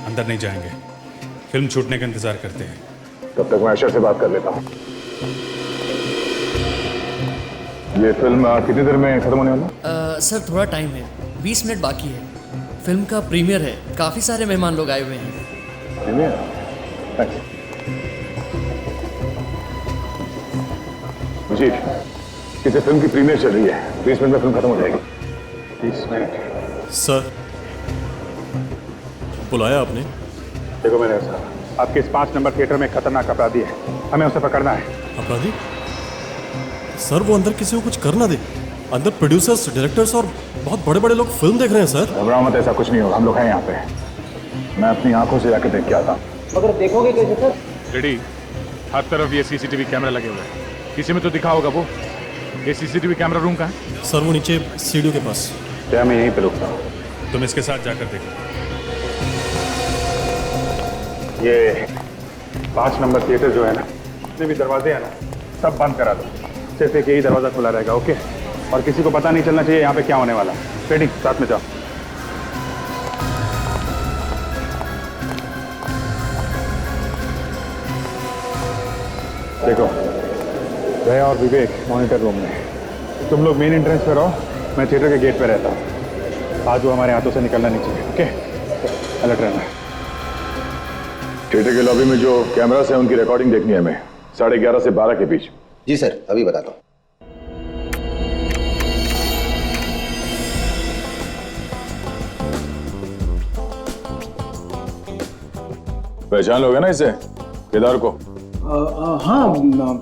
Speaker 20: अंदर नहीं जाएंगे, फिल्म छूटने का इंतजार करते हैं।
Speaker 14: तब तक मैं अशर से बात कर लेता हूँ। ये फिल्म कितनी देर में खत्म होने वाला?
Speaker 21: सर थोड़ा टाइम है, 20 मिनट बाकी है। फिल्म का प्रीमियर है, काफी सारे मेहमान लोग आए हुए हैं।
Speaker 14: प्रीमियर? जी, किसी फिल्म की प्रीमियर चल रही है, 20 मिनट में फिल्म खत्म हो जाएगी। 20 मिनट?
Speaker 20: सर, बुलाया आपने?
Speaker 14: देखो मैंने साहब, आपके इस 5 नंबर थिएटर में खतरनाक अपराधी है, हमें उसे पकड़ना है।
Speaker 20: अपराधी? सर, वो अंदर किसी को कुछ कर ना दे। अंदर प्रोड्यूसर्स, डायरेक्टर्स और बहुत बड़े बड़े लोग फिल्म देख रहे हैं सर।
Speaker 14: घबराओ मत, ऐसा कुछ नहीं होगा, हम लोग हैं यहाँ पे। मैं अपनी आंखों से जाके देख के आता हूँ।
Speaker 15: मगर देखोगे कैसे सर?
Speaker 14: रेडी, हर तरफ ये सीसीटीवी कैमरा लगे हुए हैं, किसी में तो दिखा होगा वो। ये सीसीटीवी कैमरा रूम कहाँ है?
Speaker 20: सर, वो नीचे सीढ़ियों के पास।
Speaker 14: क्या मैं यहीं पे रुकता हूँ?
Speaker 20: तुम इसके साथ जाकर देखो।
Speaker 14: ये 5 नंबर थिएटर जो है ना, जितने भी दरवाजे हैं ना, सब बंद करा दो। सिर्फ एक यही दरवाजा खुला रहेगा, ओके? और किसी को पता नहीं चलना चाहिए यहाँ पे क्या होने वाला। रेडी, साथ में जाओ। देखो, जया और विवेक मॉनिटर रूम में, तुम लोग मेन एंट्रेंस पे रहो, मैं थिएटर के गेट पे रहता हूँ। आज वो हमारे हाथों से निकलना नहीं चाहिए, ओके? अलर्ट रहना। थिएटर के लॉबी में जो कैमरास हैं उनकी रिकॉर्डिंग देखनी है हमें 11:30 से 12 के बीच।
Speaker 6: जी सर, अभी बताता हूँ।
Speaker 14: पहचान लोगे ना इसे, केदार को?
Speaker 4: हाँ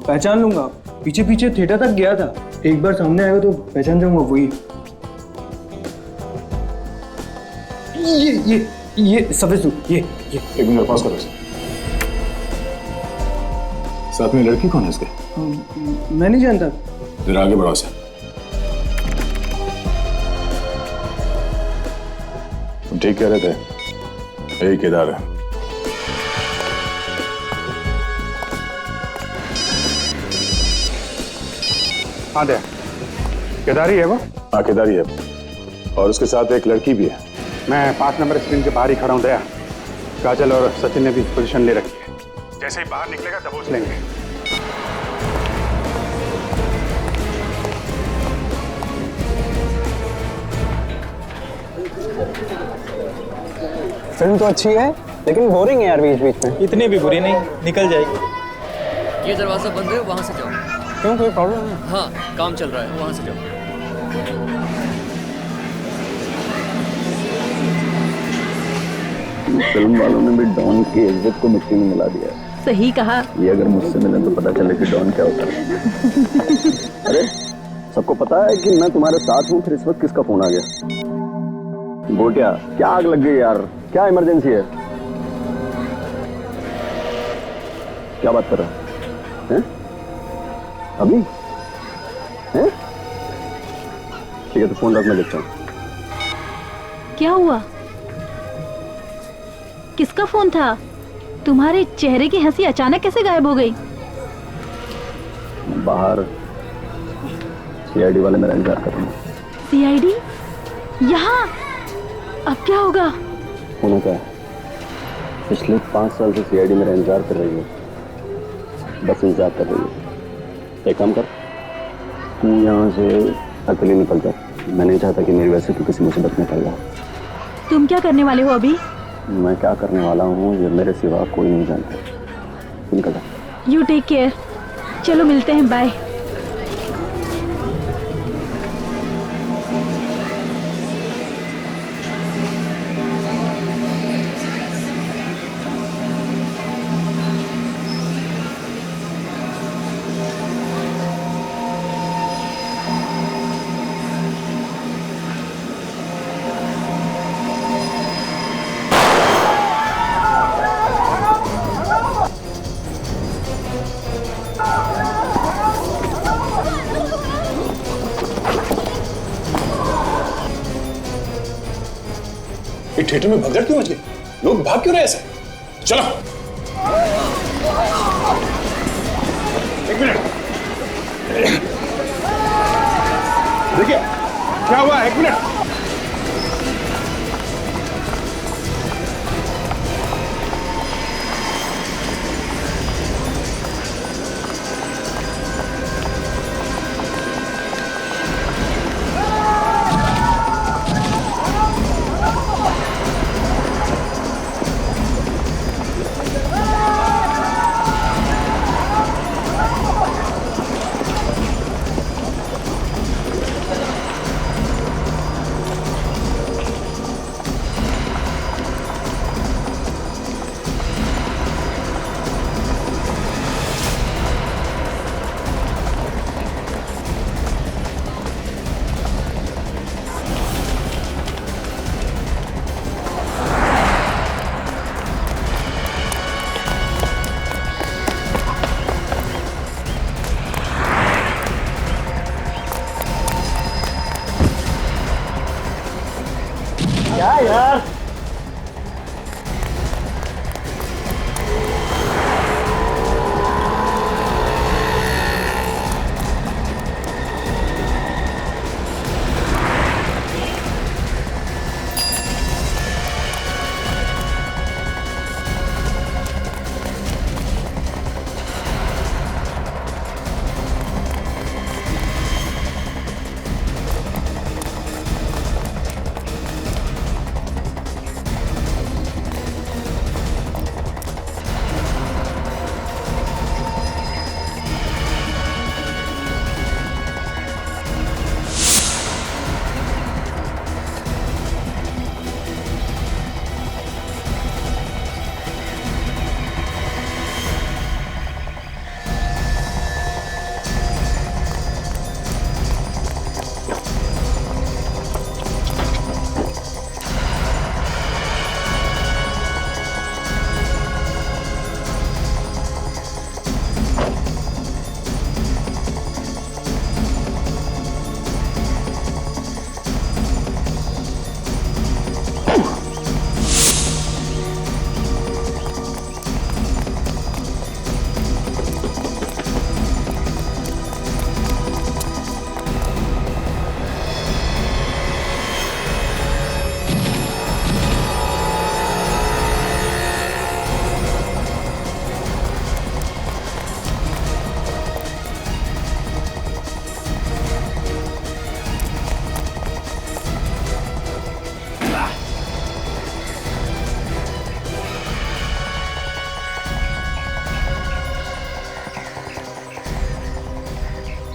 Speaker 4: पहचान लूंगा, पीछे पीछे थिएटर तक गया था, एक बार सामने आएगा तो पहचान जाऊंगा। वही ये सफेद सूट, ये
Speaker 14: एक मिनट पास करो। साथ में लड़की कौन है इसके?
Speaker 4: मैं नहीं जानता।
Speaker 14: जरा आगे बढ़ाओ सर। तुम ठीक कह रहे थे, यही केदार है।
Speaker 8: हाँ दे, केदारी है वो?
Speaker 14: हाँ केदारी है, और उसके साथ एक लड़की भी है।
Speaker 8: मैं 5 नंबर स्क्रीन के बाहर ही खड़ा हूँ दया। काजल और सचिन ने भी पोजीशन ले रखी है, जैसे ही बाहर निकलेगा दबोच लेंगे।
Speaker 4: फिल्म तो अच्छी है लेकिन बोरिंग है यार बीच बीच में।
Speaker 15: इतनी भी बुरी नहीं, निकल जाएगी।
Speaker 21: ये दरवाजा बंद है, वहां से जाओ।
Speaker 4: क्यों, कोई प्रॉब्लम है?
Speaker 21: हाँ, काम चल रहा है, वहां से जाओ।
Speaker 10: फिल्म वालों ने भी डॉन की इज्जत को मिट्टी में मिला दिया है।
Speaker 19: सही कहा।
Speaker 10: ये अगर मुझसे मिले तो पता चले कि डॉन क्या होता है। अरे सबको पता है कि मैं तुम्हारे साथ हूँ, फिर इस वक्त किसका फोन आ गया? गोटिया, क्या आग लग गई यार? क्या इमरजेंसी है? क्या बात कर रहा है? अभी हैं? ठीक है तो फोन रख, मैं देखता हूँ।
Speaker 19: क्या हुआ? किसका फोन था? तुम्हारे चेहरे की हंसी अचानक कैसे गायब हो गई?
Speaker 10: बाहर सीआईडी वाले मेरा इंतजार कर रहे हैं।
Speaker 19: सीआईडी? यहाँ? अब क्या होगा?
Speaker 10: होना क्या है? पिछले 5 साल से सीआईडी मेरा इंतजार कर रही है, बस इंतजार कर रही है। एक काम कर, तू यहाँ से अकेले निकल जा। मैं नहीं चाहता कि मेरी वजह से तू किसी मुसीबत में पड़ जाए।
Speaker 19: तुम क्या करने वाले हो अभी?
Speaker 10: मैं क्या करने वाला हूँ ये मेरे सिवा कोई नहीं जानता। निकल जा।
Speaker 19: You take care. चलो मिलते हैं, बाय।
Speaker 1: ये थिएटर में भगदड़ क्यों मच गई? लोग भाग क्यों रहे ऐसे? चलो।
Speaker 8: एक मिनट, देखिए क्या हुआ। एक मिनट,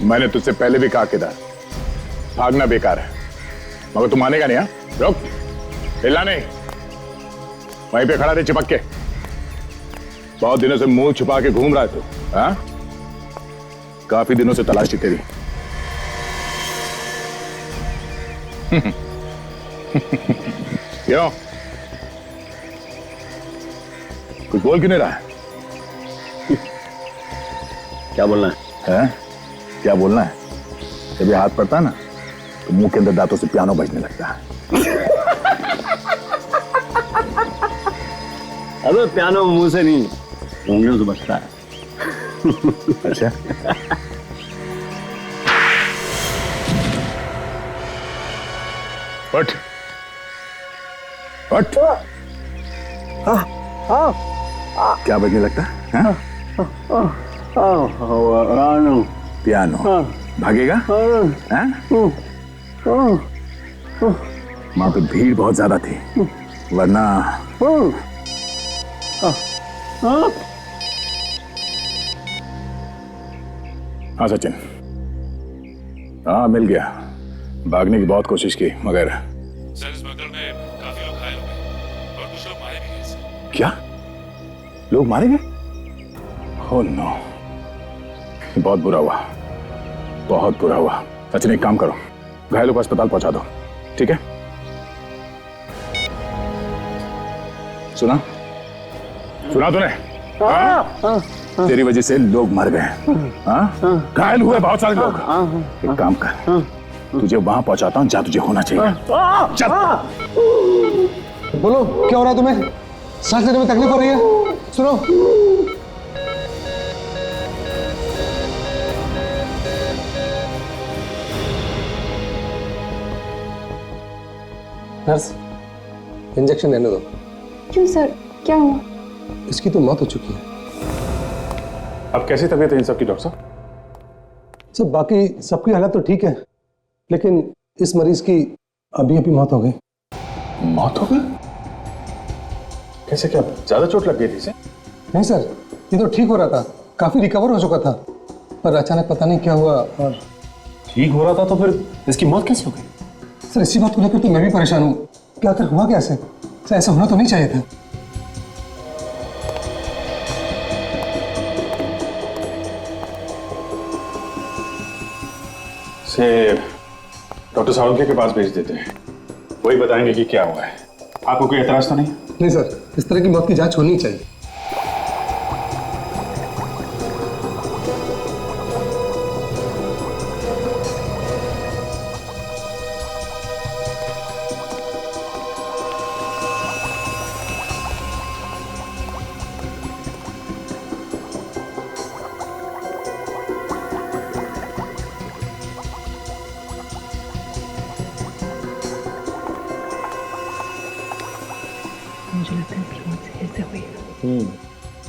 Speaker 14: मैंने तुझसे पहले भी कहा किधर भागना बेकार है, मगर तू मानेगा नहीं। हाँ रुक, हिलना नहीं, वहीं पे खड़ा रहे चिपक के। बहुत दिनों से मुंह छुपा के घूम रहा है तू। हाँ, काफी दिनों से तलाशी तेरी। क्यों, कुछ बोल क्यों नहीं रहा है?
Speaker 13: क्या बोलना
Speaker 14: है? क्या बोलना है? जब ये हाथ पड़ता है ना तो मुंह के अंदर दांतों से पियानो बजने लगता है।
Speaker 13: अबे पियानो मुंह से नहीं, उंगलियों से बजता है।
Speaker 14: अच्छा, उठ उठ। क्या बजने लगता है? पियानो। भागेगा? वहां पे भीड़ बहुत ज्यादा थी, वरना हाँ सचिन, हाँ मिल गया। भागने की बहुत कोशिश की मगर
Speaker 20: सर इस बगल में काफी लोग घायल हो गए और कुछ लोग मारे भी गए।
Speaker 14: क्या लोग मारे गए? ओह नो, बहुत बुरा हुआ, बहुत बुरा हुआ। सचिन एक काम करो, घायलों को अस्पताल पहुंचा दो, ठीक है? सुना सुना तूने? तेरी वजह से लोग मर गए, घायल हुए बहुत सारे लोग। एक काम कर, तुझे वहां पहुंचाता हूं जहां तुझे होना चाहिए। चल।
Speaker 9: बोलो क्या हो रहा है तुम्हें? सांस लेने में तकलीफ हो रही है? सुनो, नर्स इंजेक्शन लेने दो।
Speaker 7: क्यों सर, क्या हुआ?
Speaker 9: इसकी तो मौत हो चुकी है।
Speaker 14: अब कैसी तबीयत है इन सबकी डॉक्टर साहब?
Speaker 9: सब बाकी सबकी हालत तो ठीक है, लेकिन इस मरीज की अभी अभी मौत हो गई।
Speaker 14: मौत हो गई? कैसे, क्या ज्यादा चोट लग गई थी इसे?
Speaker 9: नहीं सर, ये तो ठीक हो रहा था, काफी रिकवर हो चुका था, पर अचानक पता नहीं क्या हुआ और
Speaker 20: ठीक हो रहा था तो फिर इसकी मौत कैसे हो गई?
Speaker 9: सर इसी बात को लेकर तो मैं भी परेशान हूँ कि आखिर हुआ कैसे? सर ऐसा होना तो नहीं चाहिए था।
Speaker 14: से डॉक्टर सावंके के पास भेज देते हैं, वही बताएंगे कि क्या हुआ है। आपको कोई एतराज तो नहीं?
Speaker 9: नहीं सर, इस तरह की मौत की जांच होनी चाहिए।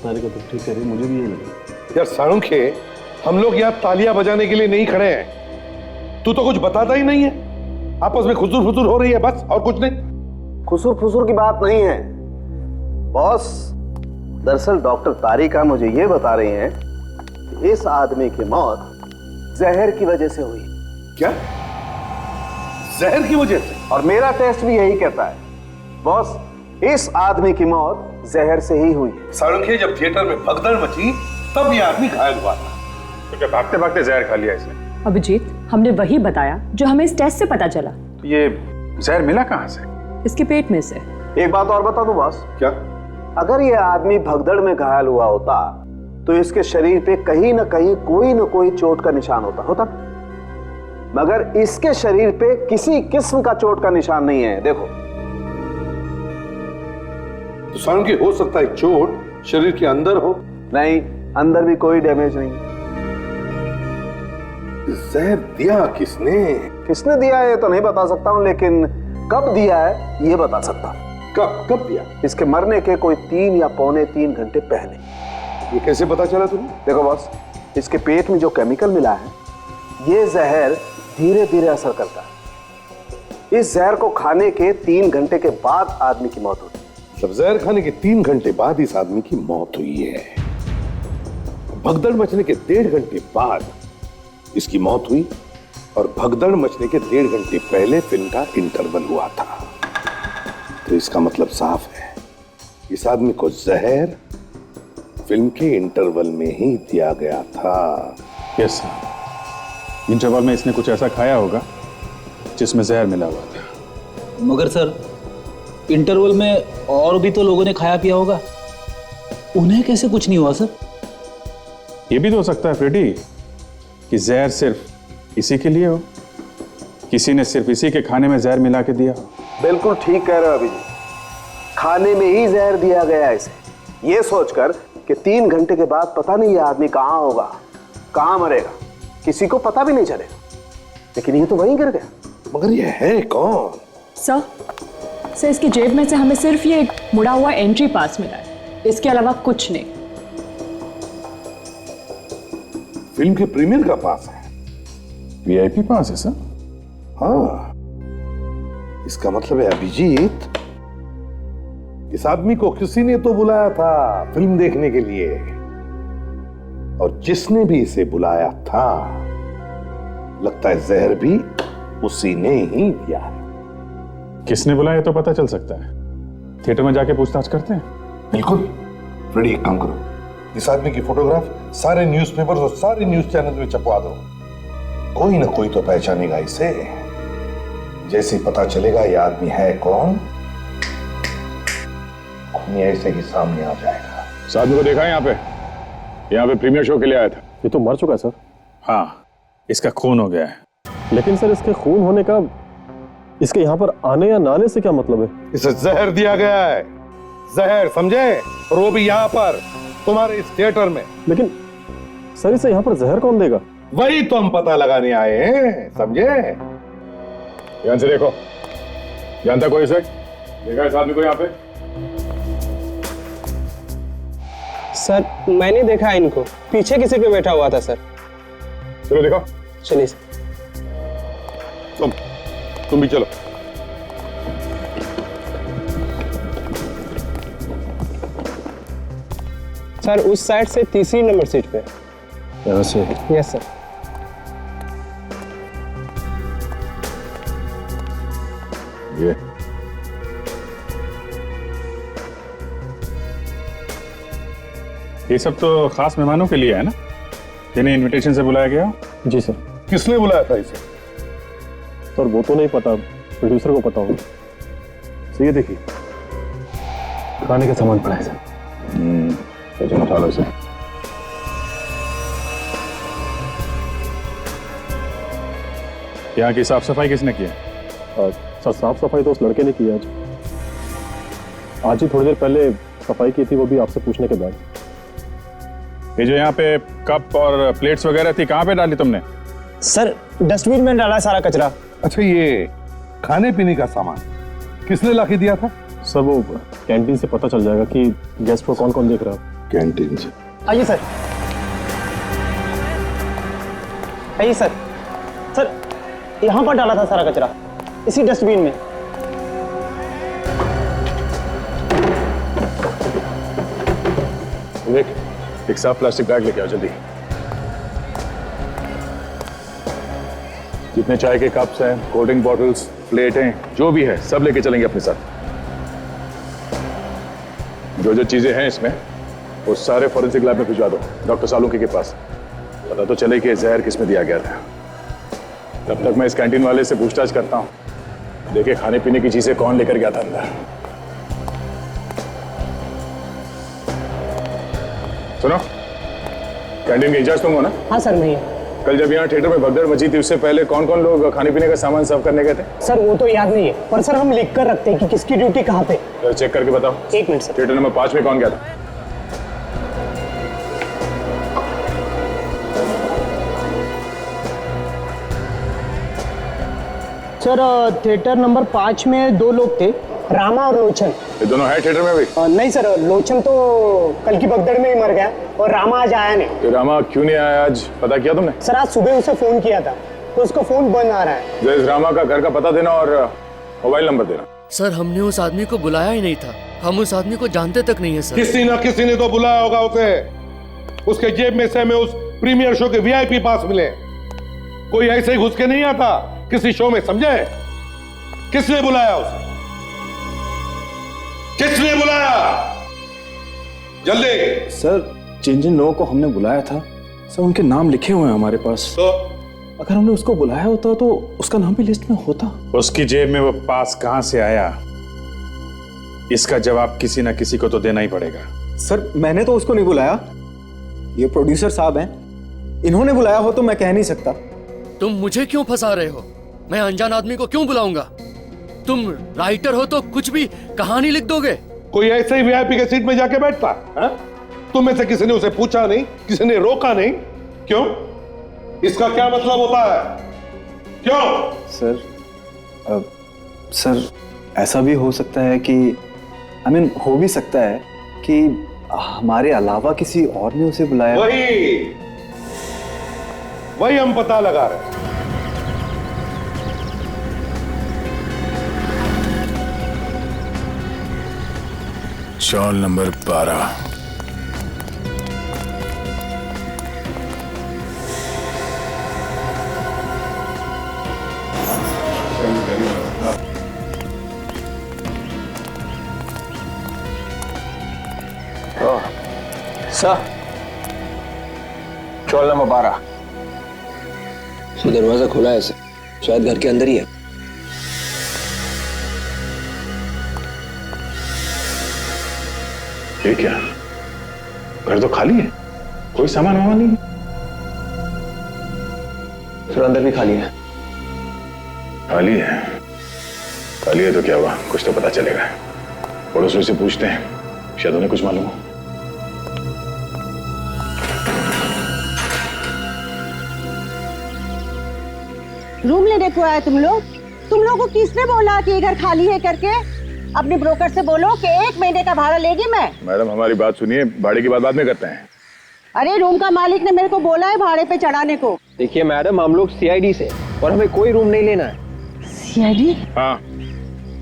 Speaker 13: सारे को तो ठीक है, मुझे भी ये लगा।
Speaker 10: यार साळुंखे, हम लोग यहाँ तालियां बजाने के लिए नहीं खड़े हैं। तू तो कुछ बताता ही नहीं है, आपस में खुसुर फुसुर हो रही है बस, और कुछ नहीं।
Speaker 9: खुसुर फुसुर की बात नहीं है बॉस। दरअसल डॉक्टर तारिका मुझे ये बता रही हैं कि इस आदमी की मौत जहर की वजह से हुई।
Speaker 10: क्या? जहर की वजह से?
Speaker 9: और मेरा टेस्ट भी यही कहता है बॉस, इस आदमी की मौत जहर से ही हुई।
Speaker 10: साळुंखे, जब थिएटर में भगदड़ मची तब ये आदमी घायल हुआ था।
Speaker 14: तो क्या भागते भागते जहर खा लिया इसने?
Speaker 16: अभिजीत, हमने वही बताया जो हमें इस टेस्ट से पता चला।
Speaker 14: तो ये जहर मिला कहाँ से?
Speaker 16: इसके पेट में से।
Speaker 9: एक बात और बता दूं बॉस।
Speaker 10: क्या?
Speaker 9: अगर ये आदमी भगदड़ में घायल हुआ होता तो इसके शरीर पे कहीं ना कहीं कोई ना कोई चोट का निशान होता, मगर इसके शरीर पे किसी किस्म का चोट का निशान नहीं है। देखो
Speaker 10: तो साळुंखे, हो सकता है चोट शरीर के अंदर हो।
Speaker 9: नहीं, अंदर भी कोई डैमेज नहीं।
Speaker 10: जहर दिया किसने?
Speaker 9: किसने दिया है तो नहीं बता सकता हूं, लेकिन कब दिया है ये बता सकता हूं।
Speaker 10: कब दिया?
Speaker 9: इसके मरने के कोई 3 या पौने 3 घंटे पहले।
Speaker 10: ये कैसे पता चला तुम्हें?
Speaker 9: देखो बॉस, इसके पेट में जो केमिकल मिला है, ये जहर धीरे धीरे असर करता है। इस जहर को खाने के 3 घंटे के बाद आदमी की मौत होती है।
Speaker 10: जब जहर खाने के 3 घंटे बाद इस आदमी की मौत हुई है, भगदड़ मचने के 1.5 घंटे बाद इसकी मौत हुई और भगदड़ मचने के 1.5 घंटे पहले फिल्म का इंटरवल हुआ था। तो इसका मतलब साफ है, इस आदमी को जहर फिल्म के इंटरवल में ही दिया गया था।
Speaker 8: यस सर, इंटरवल में इसने कुछ ऐसा खाया होगा जिसमें जहर मिला हुआ था।
Speaker 15: मगर सर, इंटरवल में और भी तो लोगों ने खाया पिया होगा, उन्हें कैसे कुछ नहीं हुआ सर?
Speaker 8: ये भी तो हो सकता है फ्रेडी कि जहर सिर्फ इसी के लिए हो, किसी ने सिर्फ इसी के खाने में जहर मिला के दिया।
Speaker 9: बिल्कुल ठीक कह रहे हो अभिजीत, खाने में ही जहर दिया गया है इसे, ये सोचकर कि 3 घंटे के बाद पता नहीं ये आदमी कहाँ होगा, कहाँ मरेगा, किसी को पता भी नहीं चलेगा। लेकिन ये तो वहीं गिर गया।
Speaker 10: मगर ये है कौन?
Speaker 16: सर, इसकी जेब में से हमें सिर्फ ये एक मुड़ा हुआ एंट्री पास मिला है, इसके अलावा कुछ नहीं।
Speaker 10: फिल्म के प्रीमियर का पास है?
Speaker 8: वीआईपी पास है सर?
Speaker 10: हाँ, इसका मतलब है अभिजीत, इस आदमी को किसी ने तो बुलाया था फिल्म देखने के लिए, और जिसने भी इसे बुलाया था लगता है जहर भी उसी ने ही दिया है।
Speaker 8: किसने बुलाया तो पता चल सकता है, थिएटर में जाके पूछताछ करते हैं।
Speaker 10: बिल्कुल। फ्रेडी, एक काम करो, इस आदमी की फोटोग्राफ सारे न्यूज़पेपर्स और सारे न्यूज चैनल में छपवा दो, कोई ना कोई तो पहचानेगा इसे। जैसे ही पता चलेगा ये आदमी है कौन, खुनिया ऐसे ही सामने आ जाएगा।
Speaker 8: इस आदमी को देखा है यहाँ पे प्रीमियर शो के लिए आया था।
Speaker 20: ये तो मर चुका है सर।
Speaker 8: हाँ, इसका खून हो गया है।
Speaker 20: लेकिन सर, इसके खून होने का इसके यहाँ पर आने या ना आने से क्या मतलब है?
Speaker 10: इसे जहर दिया गया है, जहर, समझे? और वो भी यहाँ पर तुम्हारे इस थिएटर में।
Speaker 20: लेकिन सर, इसे यहाँ पर जहर कौन देगा?
Speaker 10: वही तो हम पता लगाने आए हैं, समझे?
Speaker 8: ध्यान से देखो, जानता कोई इसे? देखा इस आदमी को यहाँ पे?
Speaker 4: सर, मैंने देखा इनको, पीछे किसी पे बैठा हुआ था सर।
Speaker 8: चलो देखो।
Speaker 4: चलिए सर।
Speaker 10: तुम भी चलो।
Speaker 4: सर, उस साइड से 3री नंबर सीट पे।
Speaker 20: यहाँ से?
Speaker 4: Yes sir.
Speaker 8: ये सब तो खास मेहमानों के लिए है ना, जिन्हें इनविटेशन से बुलाया गया?
Speaker 20: जी सर।
Speaker 10: किसने बुलाया था इसे?
Speaker 20: सर, वो तो नहीं पता, प्रोड्यूसर को पता होगा।
Speaker 10: सही है, देखिए
Speaker 20: खाने का सामान पड़ा है सर।
Speaker 8: तो उठा लो इसे। यहाँ की साफ सफाई किसने की है?
Speaker 20: सर, साफ सफाई तो उस लड़के ने की है आज ही थोड़ी देर पहले सफाई की थी, वो भी आपसे पूछने के बाद।
Speaker 8: ये जो यहाँ पे कप और प्लेट्स वगैरह थी, कहाँ पे डाली तुमने?
Speaker 4: सर, डस्टबिन में डाला सारा कचरा।
Speaker 10: अच्छा, ये खाने पीने का सामान किसने लाके दिया था?
Speaker 20: सर, वो कैंटीन से पता चल जाएगा कि गेस्ट को कौन कौन देख रहा है।
Speaker 10: कैंटीन से?
Speaker 4: आइए सर। आइए सर। सर, यहाँ पर डाला था सारा कचरा, इसी डस्टबिन में।
Speaker 8: देख, एक साफ प्लास्टिक बैग लेके आओ जल्दी। जितने चाय के कप्स हैं, कोल्ड ड्रिंक बॉटल्स, प्लेटें, जो भी है सब लेके चलेंगे अपने साथ। जो जो चीजें हैं इसमें वो सारे फॉरेंसिक लैब में भिजवा दो, डॉक्टर सालुंकी के पास। पता तो चले कि जहर किसमें दिया गया था। तब तक मैं इस कैंटीन वाले से पूछताछ करता हूँ, देखे खाने पीने की चीजें कौन लेकर गया था अंदर। सुनो, कैंटीन के इंचार्ज तुम हो ना?
Speaker 4: हाँ सर, मैं।
Speaker 8: कल जब यहाँ थिएटर में भगदड़ मची थी, उससे पहले कौन कौन लोग खाने पीने का सामान सर्व करने गए थे?
Speaker 4: सर, वो तो याद नहीं है, पर सर हम लिख कर रखते हैं कि किसकी ड्यूटी कहाँ पे।
Speaker 8: चेक करके बताओ।
Speaker 4: 1 मिनट सर।
Speaker 8: थिएटर नंबर 5 में कौन गया था?
Speaker 4: सर, थिएटर नंबर 5 में 2 लोग थे, रामा और लोचन।
Speaker 8: ये दोनों है थिएटर में भी?
Speaker 4: नहीं सर, लोचन तो कल की भगदड़ में ही मर गया और रामा आज आया नहीं।
Speaker 8: तो रामा क्यों नहीं आया आज, पता किया तुमने?
Speaker 4: सर, आज सुबह उसे फोन किया था तो उसका फोन बंद आ रहा है।
Speaker 8: जैसे रामा का घर का पता देना और मोबाइल नंबर देना।
Speaker 21: सर, हमने उस आदमी को बुलाया ही नहीं था, हम उस आदमी को जानते तक नहीं है सर।
Speaker 10: किसी ना किसी ने तो बुलाया होगा उसे। उसके जेब में से हमें उस प्रीमियर शो के VIP पास मिले, कोई ऐसे ही घुस के नहीं आता किसी शो में, समझे? किसने बुलाया उसे? किसने बुलाया? जल्दी।
Speaker 6: सर जिन जिन लोगों को हमने बुलाया था सर उनके नाम लिखे हुए हैं हमारे पास।
Speaker 10: तो
Speaker 6: अगर हमने उसको बुलाया होता तो उसका नाम भी लिस्ट में होता।
Speaker 8: उसकी जेब में वो पास कहां से आया, इसका जवाब किसी ना किसी को तो देना ही पड़ेगा।
Speaker 4: सर मैंने तो उसको नहीं बुलाया, ये प्रोड्यूसर साहब हैं, इन्होंने बुलाया हो तो मैं कह नहीं सकता।
Speaker 21: तुम मुझे क्यों फंसा रहे हो? मैं अनजान आदमी को क्यों बुलाऊंगा? तुम राइटर हो तो कुछ भी कहानी लिख दोगे।
Speaker 10: कोई ऐसे ही वीआईपी के सीट में जाके बैठता है? तुम में से किसी ने उसे पूछा नहीं, किसी ने रोका नहीं, क्यों? इसका क्या मतलब होता है? क्यों?
Speaker 6: सर ऐसा भी हो सकता है कि हो भी सकता है कि हमारे अलावा किसी और ने उसे बुलाया।
Speaker 10: वही हम पता लगा रहे हैं।
Speaker 14: चौल नंबर 12।
Speaker 2: सर चौल नंबर 12। दरवाजा खुला है सर, शायद घर के अंदर ही है।
Speaker 14: ये क्या, घर तो खाली है, कोई सामान वामान नहीं है।
Speaker 2: सर अंदर भी खाली है।
Speaker 14: खाली है? खाली है तो क्या हुआ, कुछ तो पता चलेगा। पड़ोसियों से पूछते हैं, शायद उन्हें कुछ मालूम हो।
Speaker 22: रूम लेने को आए तुम लोग? तुम लोगों को किसने बोला कि ये घर खाली है करके? अपने ब्रोकर से बोलो कि 1 महीने का भाड़ा लेगी मैं।
Speaker 14: मैडम हमारी बात सुनिए, भाड़े की बात बाद में करते हैं।
Speaker 22: अरे रूम का मालिक ने मेरे को बोला है भाड़े पे चढ़ाने को।
Speaker 2: देखिए मैडम, हम लोग सीआईडी से और हमें कोई रूम नहीं लेना है।
Speaker 22: सीआईडी?
Speaker 14: हाँ,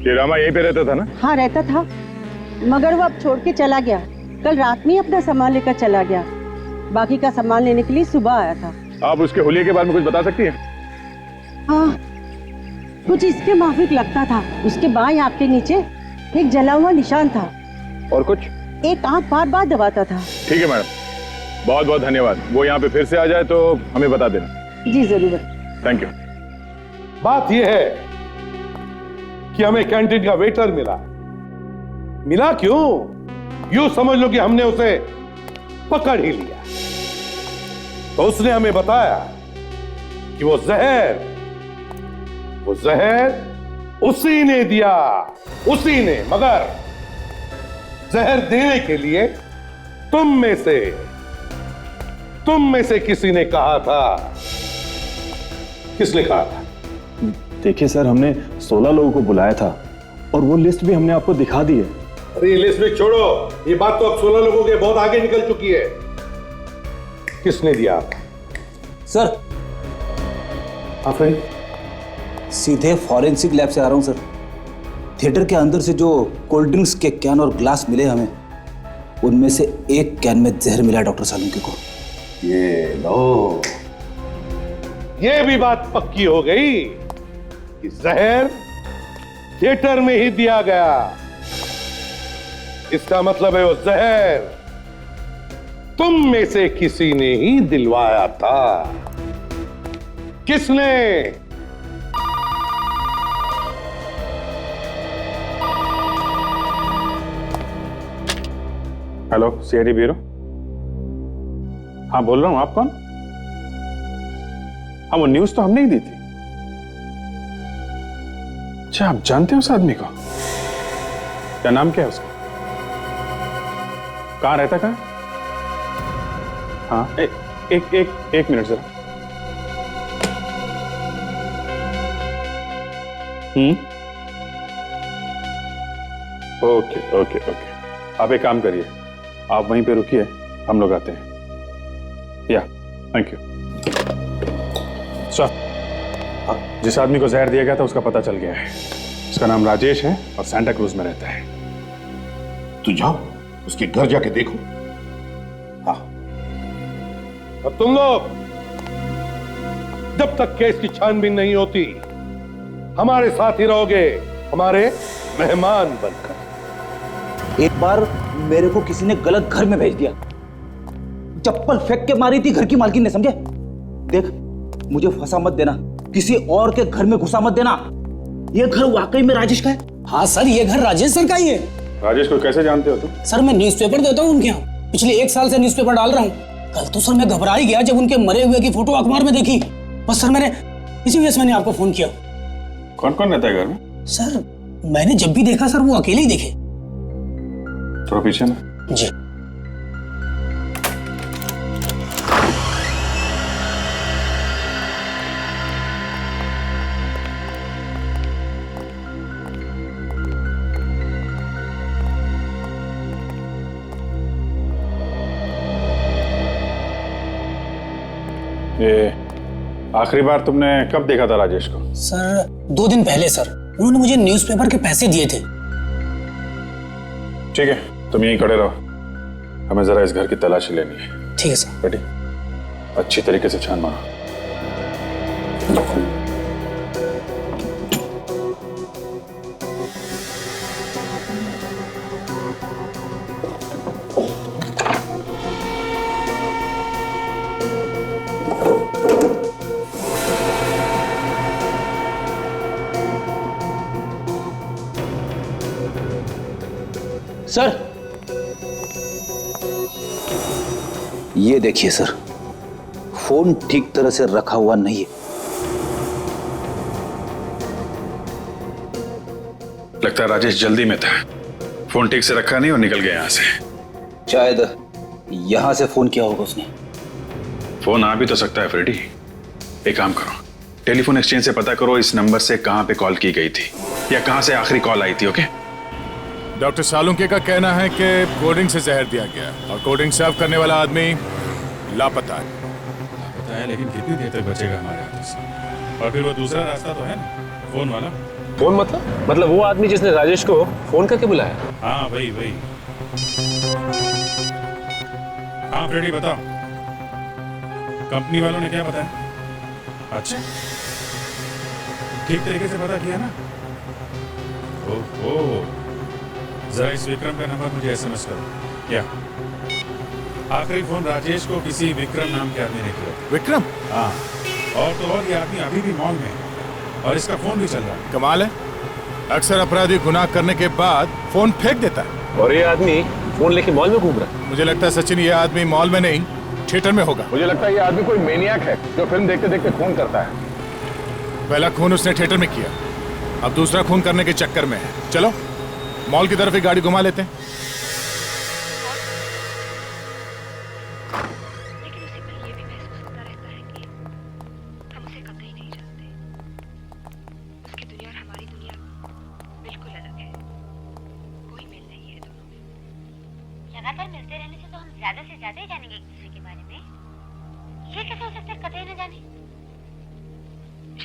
Speaker 14: ये रामा यहीं पे रहता था ना?
Speaker 22: हाँ रहता था, मगर वो अब छोड़ के चला गया। कल रात में अपना सामान लेकर चला गया। बाकी का सामान लेने के लिए सुबह आया था।
Speaker 14: आप उसके हुलिये के बारे में कुछ बता सकती हैं?
Speaker 22: हाँ, कुछ इसके माफिक लगता था। उसके बाएं आंख के नीचे एक जला हुआ निशान था।
Speaker 14: और कुछ?
Speaker 22: एक आंख बार बार दबाता था।
Speaker 14: ठीक है मैडम, बहुत बहुत धन्यवाद। वो यहाँ पे फिर से आ जाए तो हमें बता देना।
Speaker 22: जी जरूर।
Speaker 14: Thank you.
Speaker 10: बात यह है कि हमें कैंटीन का वेटर मिला क्यों? यूं समझ लो कि हमने उसे पकड़ ही लिया। तो उसने हमें बताया कि वो जहर उसी ने दिया, उसी ने। मगर जहर देने के लिए तुम में से किसी ने कहा था। किसने कहा था?
Speaker 6: देखिए सर, हमने 16 लोगों को बुलाया था और वो लिस्ट भी हमने आपको दिखा दी है।
Speaker 10: अरे लिस्ट में छोड़ो, ये बात तो अब 16 लोगों के बहुत आगे निकल चुकी है। किसने दिया?
Speaker 15: सर
Speaker 10: आप
Speaker 15: सीधे फॉरेंसिक लैब से आ रहा हूं सर। थिएटर के अंदर से जो कोल्ड ड्रिंक्स के कैन और ग्लास मिले हमें, उनमें से एक कैन में जहर मिला डॉक्टर सालुंके को।
Speaker 10: ये लो, ये भी बात पक्की हो गई कि जहर थिएटर में ही दिया गया। इसका मतलब है वो जहर तुम में से किसी ने ही दिलवाया था। किसने?
Speaker 8: Hello, CID bureau. हाँ बोल रहा हूं, आप कौन? हाँ, वो न्यूज तो हमने ही दी थी। अच्छा, आप जानते हो उस आदमी को? क्या नाम क्या है उसका? कहां रहता? कहां? हाँ, एक मिनट जरा। ओके, आप एक काम करिए, आप वहीं पे रुकिए, हम लोग आते हैं। या थैंक यू सर। जिस आदमी को जहर दिया गया था उसका पता चल गया है। उसका नाम राजेश है और सैंटा क्रूज में रहता है।
Speaker 10: तू जाओ उसके घर जाके देखो। हाँ, अब तुम लोग जब तक केस की छानबीन नहीं होती हमारे साथ ही रहोगे, हमारे मेहमान बनकर।
Speaker 15: एक बार मेरे को किसी ने गलत घर में भेज दिया, चप्पल फेंक के मारी थी घर की मालकिन ने, समझे? देख, मुझे फंसा मत देना, किसी और के घर में घुसा मत देना। ये घर वाकई में राजेश का है?
Speaker 5: हाँ सर, ये घर राजेश सर का ही है।
Speaker 8: राजेश को कैसे जानते हो तुम?
Speaker 5: सर मैं न्यूज़पेपर देता हूँ उनके यहाँ, पिछले 1 साल से न्यूज़पेपर डाल रहा हूँ। कल तो सर मैं घबरा ही गया जब उनके मरे हुए की फोटो अखबार में देखी। बस सर मैंने इसी वजह से मैंने आपको फोन किया।
Speaker 8: कौन कौन रहता है घर में?
Speaker 5: सर मैंने जब भी देखा सर वो अकेले ही देखे।
Speaker 8: थोड़ा पीछे ना।
Speaker 5: जी।
Speaker 8: ये आखिरी बार तुमने कब देखा था राजेश को?
Speaker 5: सर 2 दिन पहले सर, उन्होंने मुझे न्यूज़पेपर के पैसे दिए थे।
Speaker 8: ठीक है, तुम यहीं खड़े रहो, हमें जरा इस घर की तलाशी लेनी है।
Speaker 5: ठीक है सर।
Speaker 8: बेटी अच्छी तरीके से छान मारो।
Speaker 15: सर ये देखिए सर, फोन ठीक तरह से रखा हुआ नहीं है।
Speaker 8: लगता है राजेश जल्दी में था, फोन ठीक से रखा नहीं और निकल गया यहाँ से।
Speaker 15: शायद यहां से फोन किया होगा उसने।
Speaker 8: फोन आ भी तो सकता है फ्रेडी। एक काम करो, टेलीफोन एक्सचेंज से पता करो इस नंबर से कहां पे कॉल की गई थी या कहां से आखिरी कॉल आई थी। ओके?
Speaker 14: डॉक्टर सालुंके का कहना है कि कोल्ड ड्रिंक से जहर दिया गया और कोल्ड ड्रिंक सर्व करने वाला आदमी लापता है।
Speaker 8: लापता है, लेकिन कितनी देर तक बचेगा हमारे हाथों से? और फिर वो दूसरा रास्ता तो है ना, फोन वाला।
Speaker 12: फोन मतलब वो आदमी जिसने राजेश को फोन करके बुलाया?
Speaker 8: हाँ वही। हाँ फ्रेडी बताओ, कंपनी वालों ने क्या बताया? अच्छा, ठीक तरीके से पता किया ना? ओहो, जरा इस विक्रम का नंबर मुझे एसएमएस करो। क्या आखिरी फोन राजेश को किसी विक्रम नाम के आदमी ने किया?
Speaker 14: विक्रम?
Speaker 8: हाँ, और तो और ये आदमी अभी भी मॉल में है और इसका फोन भी चल रहा है।
Speaker 14: कमाल है, अक्सर अपराधी गुनाह करने के बाद फोन फेंक देता है
Speaker 12: और ये आदमी फोन लेके मॉल में घूम रहा है।
Speaker 14: मुझे लगता है सचिन ये आदमी मॉल में नहीं थिएटर में होगा।
Speaker 10: मुझे लगता है ये आदमी कोई मेनियाक है जो फिल्म देखते देखते खून करता है।
Speaker 14: पहला खून उसने थिएटर में किया, अब दूसरा खून करने के चक्कर में है। चलो मॉल की तरफ ही गाड़ी घुमा लेते हैं।
Speaker 17: लेकिन उसी पर ये भी महसूस होता रहता है कि हम उसे कतई नहीं जानते। उसकी दुनिया और हमारी दुनिया बिल्कुल अलग है, कोई मेल नहीं है दोनों में।
Speaker 22: लगातार मिलते रहने से तो हम ज्यादा से ज्यादा ही जानेंगे एक दूसरे के बारे में। ये कैसे हो सकता है कतई न जाने?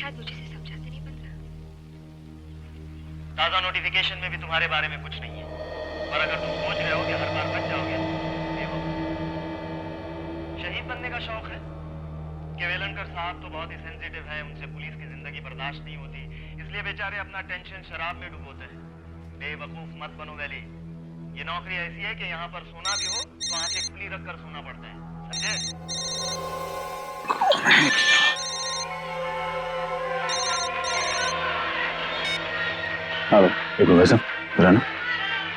Speaker 17: शायद मुझे से समझाते नहीं बन रहा।
Speaker 23: ताजा नोटिफिकेशन में भी तुम्हारे बारे में कुछ नहीं है, और अगर तुम सोच रहे हो कि हर बार बच जाओगे, देखो शहीद बनने का शौक है। केवलकर साहब तो बहुत ही सेंसिटिव है, उनसे पुलिस की जिंदगी बर्दाश्त नहीं होती, इसलिए बेचारे अपना टेंशन शराब में डुबोते हैं। बेवकूफ मत बनो वैली, ये नौकरी ऐसी है कि यहाँ पर सोना भी हो तो आंखें खुली रखकर सोना पड़ता है, समझे?
Speaker 3: हेलो, एक मिनट वैसा बुरा ना?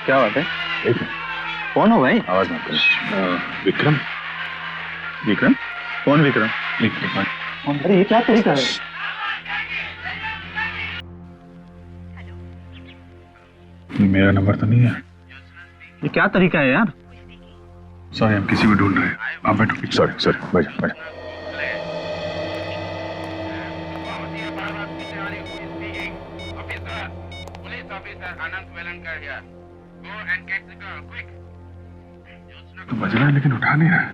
Speaker 11: क्या बात है?
Speaker 3: एक मिनट।
Speaker 11: कौन हो भाई?
Speaker 3: आवाज मत करो। विक्रम?
Speaker 11: कौन विक्रम?
Speaker 3: एक मिनट।
Speaker 11: अरे ये क्या तरीका है?
Speaker 8: मेरा नंबर तो नहीं है।
Speaker 11: ये क्या तरीका है यार?
Speaker 8: सॉरी, हम किसी को ढूंढ रहे हैं। आप बैठो।
Speaker 3: सॉरी, बैठो।
Speaker 8: तो बज रहा है लेकिन उठा नहीं रहा है,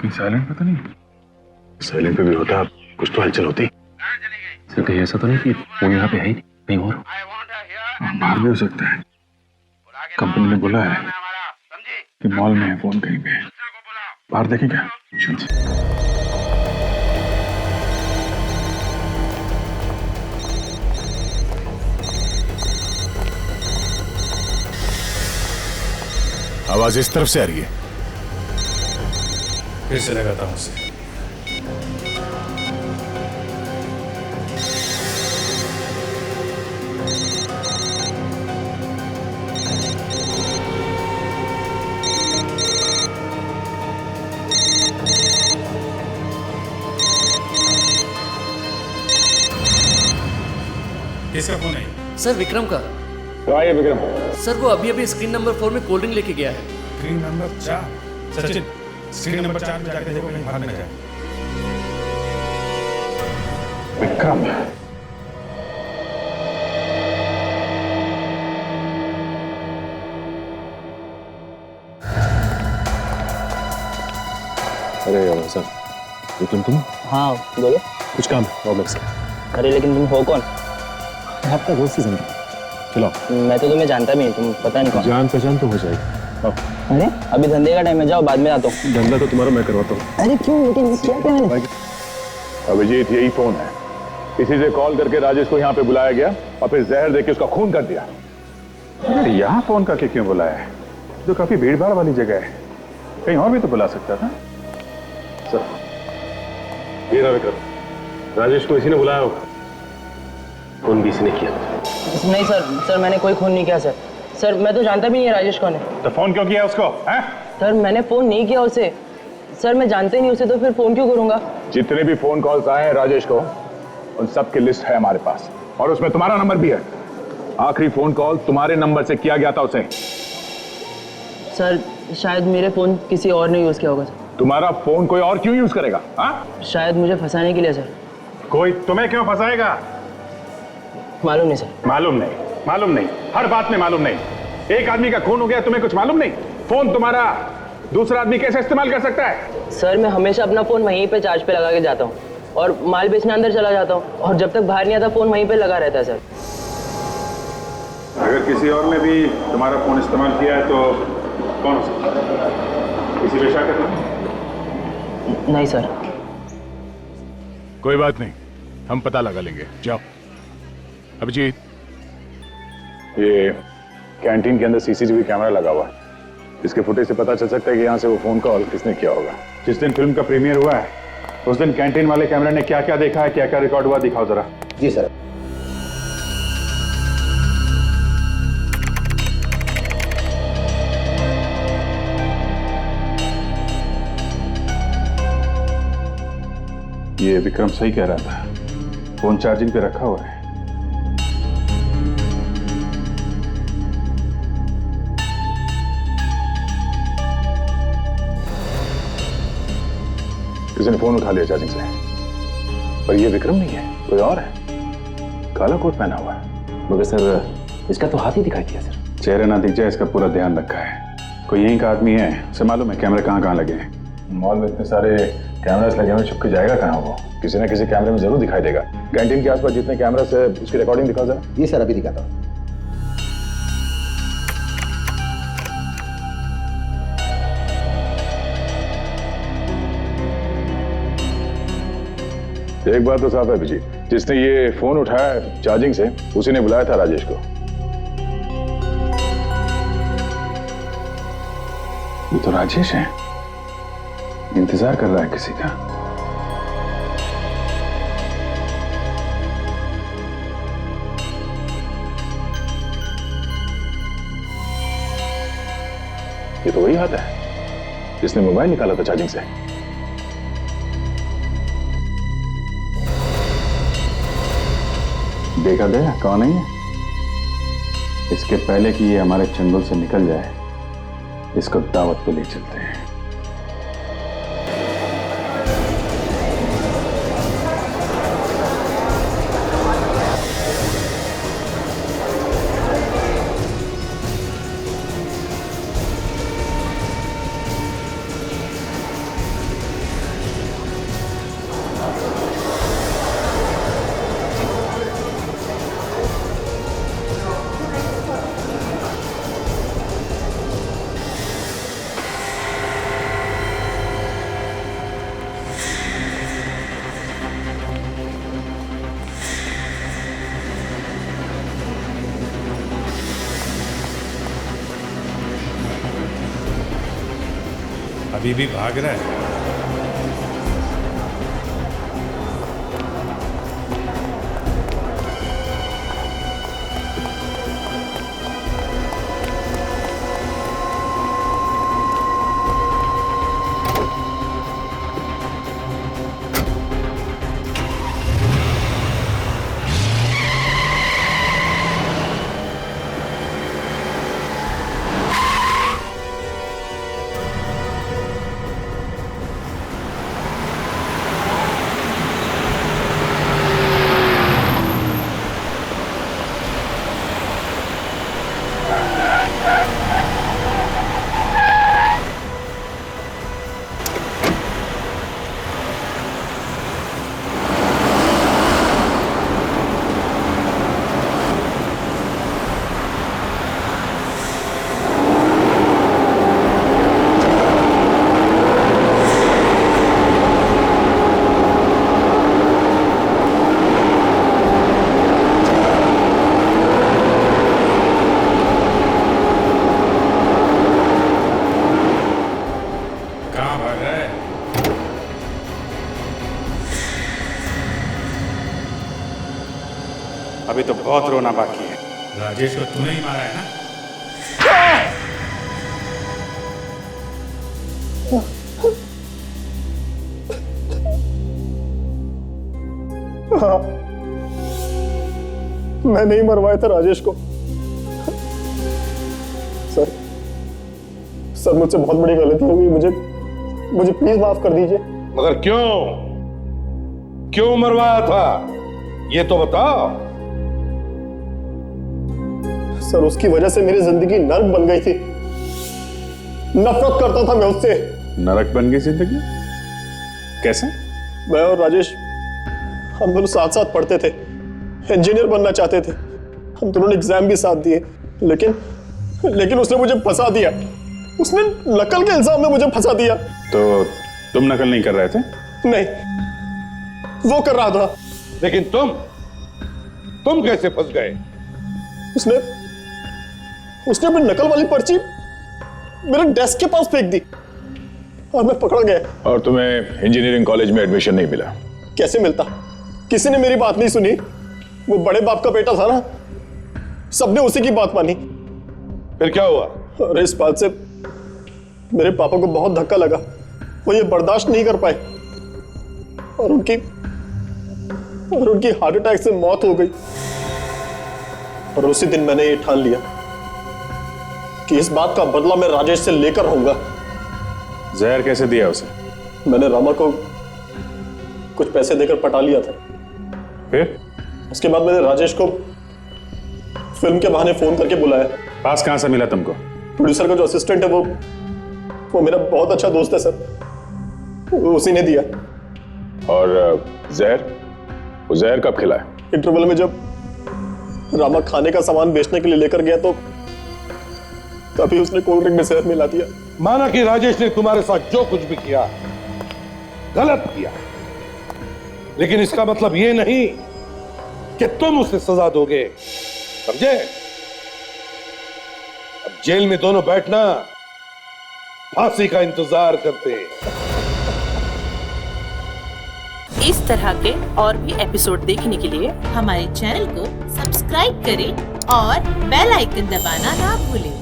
Speaker 8: कहीं साइलेंट पे तो नहीं?
Speaker 3: साइलेंट पे भी होता कुछ तो हलचल होती।
Speaker 12: सर कहीं ऐसा तो नहीं कि फोन यहाँ पे है ही नहीं, कहीं और?
Speaker 8: बाहर भी हो सकता है, कंपनी ने बोला है कि मॉल में है, फोन कहीं पे है। बाहर देखें क्या?
Speaker 14: आवाज इस तरफ से आ रही है।
Speaker 12: फिर से लगाता हूं उसे।
Speaker 8: किसका फोन है?
Speaker 21: सर विक्रम का।
Speaker 14: तो आइए विक्रम।
Speaker 21: सर वो अभी अभी स्क्रीन नंबर 4 में कोल्ड ड्रिंक लेके गया है।
Speaker 8: Screen number 4। Sachin, screen number 4 में जाके देखो कहीं भाग न जाए।
Speaker 14: विक्रम,
Speaker 12: अरे साहब, विक्रम तुम?
Speaker 4: हाँ बोलो।
Speaker 12: कुछ काम है, आओ मेरे साथ।
Speaker 4: अरे लेकिन तुम हो कौन?
Speaker 12: आपका दोस्त ही समझो। चलो।
Speaker 4: मैं तो तुम्हें जानता भी नहीं, तुम पता नहीं कौन।
Speaker 12: जान पहचान तो हो जाएगी। आओ।
Speaker 4: अरे अभी धंधे का टाइम है, जाओ बाद में आता हूँ।
Speaker 12: धंधा तो तुम्हारा मैं करवाता हूँ।
Speaker 4: अरे क्यों, लेकिन क्या क्या मैंने?
Speaker 14: अभिजीत यही फोन है। इसी से कॉल करके राजेश को यहाँ पे बुलाया गया और फिर जहर देके उसका खून कर दिया। यहाँ फोन करके क्यों बुलाया है? जो काफी भीड़ भाड़ वाली जगह है, कहीं और भी तो बुला सकता था।
Speaker 12: सर, ये रहा विक्रम। राजेश को इसी ने बुलाया होगा। फोन भी इसी ने किया।
Speaker 4: नहीं सर, मैंने कोई खून नहीं किया सर। सर मैं तो जानता भी नहीं है राजेश कौन है।
Speaker 14: तो फोन क्यों किया उसको? हैं?
Speaker 4: सर मैंने फोन नहीं किया उसे। सर मैं जानते नहीं उसे, तो फिर फोन क्यों करूंगा?
Speaker 14: जितने भी फोन कॉल्स आए हैं राजेश को, उन सब की लिस्ट है हमारे पास और उसमें तुम्हारा नंबर भी है। आखिरी फोन कॉल तुम्हारे नंबर से किया गया था उसे।
Speaker 4: सर शायद मेरे फोन किसी और ने यूज किया होगा सर।
Speaker 14: तुम्हारा फोन कोई और क्यों यूज करेगा?
Speaker 4: शायद मुझे फंसाने के लिए सर।
Speaker 14: कोई तुम्हें क्यों फंसाएगा?
Speaker 4: मालूम नहीं सर।
Speaker 14: मालूम नहीं, हर बात में मालूम नहीं। एक आदमी का खून हो गया, तुम्हें कुछ मालूम नहीं? फोन तुम्हारा दूसरा आदमी कैसे इस्तेमाल कर सकता है?
Speaker 4: सर मैं हमेशा अपना फोन वहीं पे चार्ज पे लगा के जाता हूँ और माल बेचने अंदर चला जाता हूँ, और जब तक बाहर नहीं आता फोन वहीं पे लगा रहता है सर।
Speaker 8: अगर किसी और ने भी तुम्हारा फोन इस्तेमाल किया है तो कौन हो सकता है? किसी पे शक है?
Speaker 4: नहीं सर।
Speaker 14: कोई बात नहीं, हम पता लगा लेंगे। जाओ। अभिजीत, ये कैंटीन के अंदर सीसीटीवी कैमरा लगा हुआ है। इसके फुटेज से पता चल सकता है कि यहाँ से वो फोन कॉल किसने किया होगा। जिस दिन फिल्म का प्रीमियर हुआ है उस दिन कैंटीन वाले कैमरे ने क्या क्या देखा है, क्या क्या रिकॉर्ड हुआ, दिखाओ जरा।
Speaker 9: जी सर।
Speaker 14: ये विक्रम सही कह रहा था, फोन चार्जिंग पे रखा हुआ है। किसी ने फोन उठा लिया चार्जिंग से, पर ये विक्रम नहीं है, कोई और है। काला कोट पहना हुआ है।
Speaker 12: मगर सर इसका तो हाथ ही दिखाई दिया सर।
Speaker 14: चेहरे ना दिख जाए इसका पूरा ध्यान रखा है। कोई यहीं का आदमी है, उसे मालूम है कैमरे कहाँ कहाँ लगे हैं। मॉल में इतने सारे कैमरास लगे हुए, छुप के जाएगा कहाँ वो? किसी ना किसी कैमरे में जरूर दिखाई देगा। कैंटीन के आसपास जितने कैमरास है उसकी रिकॉर्डिंग दिखाओ जरा।
Speaker 9: जी सर, अभी दिखाता हूँ।
Speaker 14: एक बात तो साफ है अभिजीत, जिसने ये फोन उठाया चार्जिंग से उसी ने बुलाया था राजेश को। ये तो राजेश है, इंतजार कर रहा है किसी का। ये तो वही हाथ है जिसने मोबाइल निकाला था चार्जिंग से। देखा गया कौन है ये? इसके पहले कि ये हमारे चंगुल से निकल जाए, इसको दावत पे ले चलते हैं।
Speaker 8: अभी भी भाग रहा है? अभी तो बहुत रोना बाकी है। राजेश को तूने ही मारा है ना?
Speaker 4: हाँ, मैं नहीं मरवाया था राजेश को। सर मुझसे बहुत बड़ी गलती हो गई, मुझे प्लीज माफ कर दीजिए।
Speaker 10: मगर क्यों मरवाया था ये तो बताओ।
Speaker 4: सर उसकी वजह से मेरी जिंदगी नरक बन गई थी। नफरत करता था मैं उससे।
Speaker 8: नरक बन गई जिंदगी? कैसे?
Speaker 4: मैं और राजेश हम दोनों साथ साथ पढ़ते थे, इंजीनियर बनना चाहते थे। हम दोनों ने एग्जाम भी साथ दिए, लेकिन उसने मुझे फंसा दिया। उसने नकल के इल्जाम में मुझे फंसा दिया।
Speaker 8: तो तुम नकल नहीं कर रहे थे?
Speaker 4: नहीं, वो कर रहा था।
Speaker 10: लेकिन तुम कैसे फंस गए?
Speaker 4: उसने अपनी नकल वाली पर्ची मेरे डेस्क के पास फेंक दी और मैं पकड़ा गया।
Speaker 14: और तुम्हें इंजीनियरिंग कॉलेज में एडमिशन नहीं मिला?
Speaker 4: कैसे मिलता? किसी ने मेरी बात नहीं सुनी। वो बड़े बाप का बेटा था ना, सबने उसी की बात मानी।
Speaker 10: फिर क्या हुआ?
Speaker 4: और इस बात से मेरे पापा को बहुत धक्का लगा। वो ये बर्दाश्त नहीं कर पाए और उनकी हार्ट अटैक से मौत हो गई। और उसी दिन मैंने ये ठान लिया कि इस बात का बदला मैं राजेश से लेकर रहूंगा।
Speaker 8: जहर कैसे दिया उसे?
Speaker 4: मैंने रामा को कुछ पैसे देकर पटा लिया था।
Speaker 8: फिर
Speaker 4: उसके बाद मैंने राजेश को फिल्म के बहाने फोन करके बुलाया।
Speaker 8: पास कहां से मिला तुमको?
Speaker 4: प्रोड्यूसर का जो असिस्टेंट है वो मेरा बहुत अच्छा दोस्त है सर, उसी ने दिया।
Speaker 14: और वो जहर कब खिलाया?
Speaker 4: इंटरवल में जब रामा खाने का सामान बेचने के लिए लेकर गया तो तभी उसने कोल्ड ड्रिंक में जहर मिला दिया।
Speaker 10: माना कि राजेश ने तुम्हारे साथ जो कुछ भी किया गलत किया, लेकिन इसका मतलब ये नहीं कि तुम उसे सजा दोगे, समझे? अब जेल में दोनों बैठना फांसी का इंतजार करते।
Speaker 1: इस तरह के और भी एपिसोड देखने के लिए हमारे चैनल को सब्सक्राइब करें और बेल आइकन दबाना ना भूलें।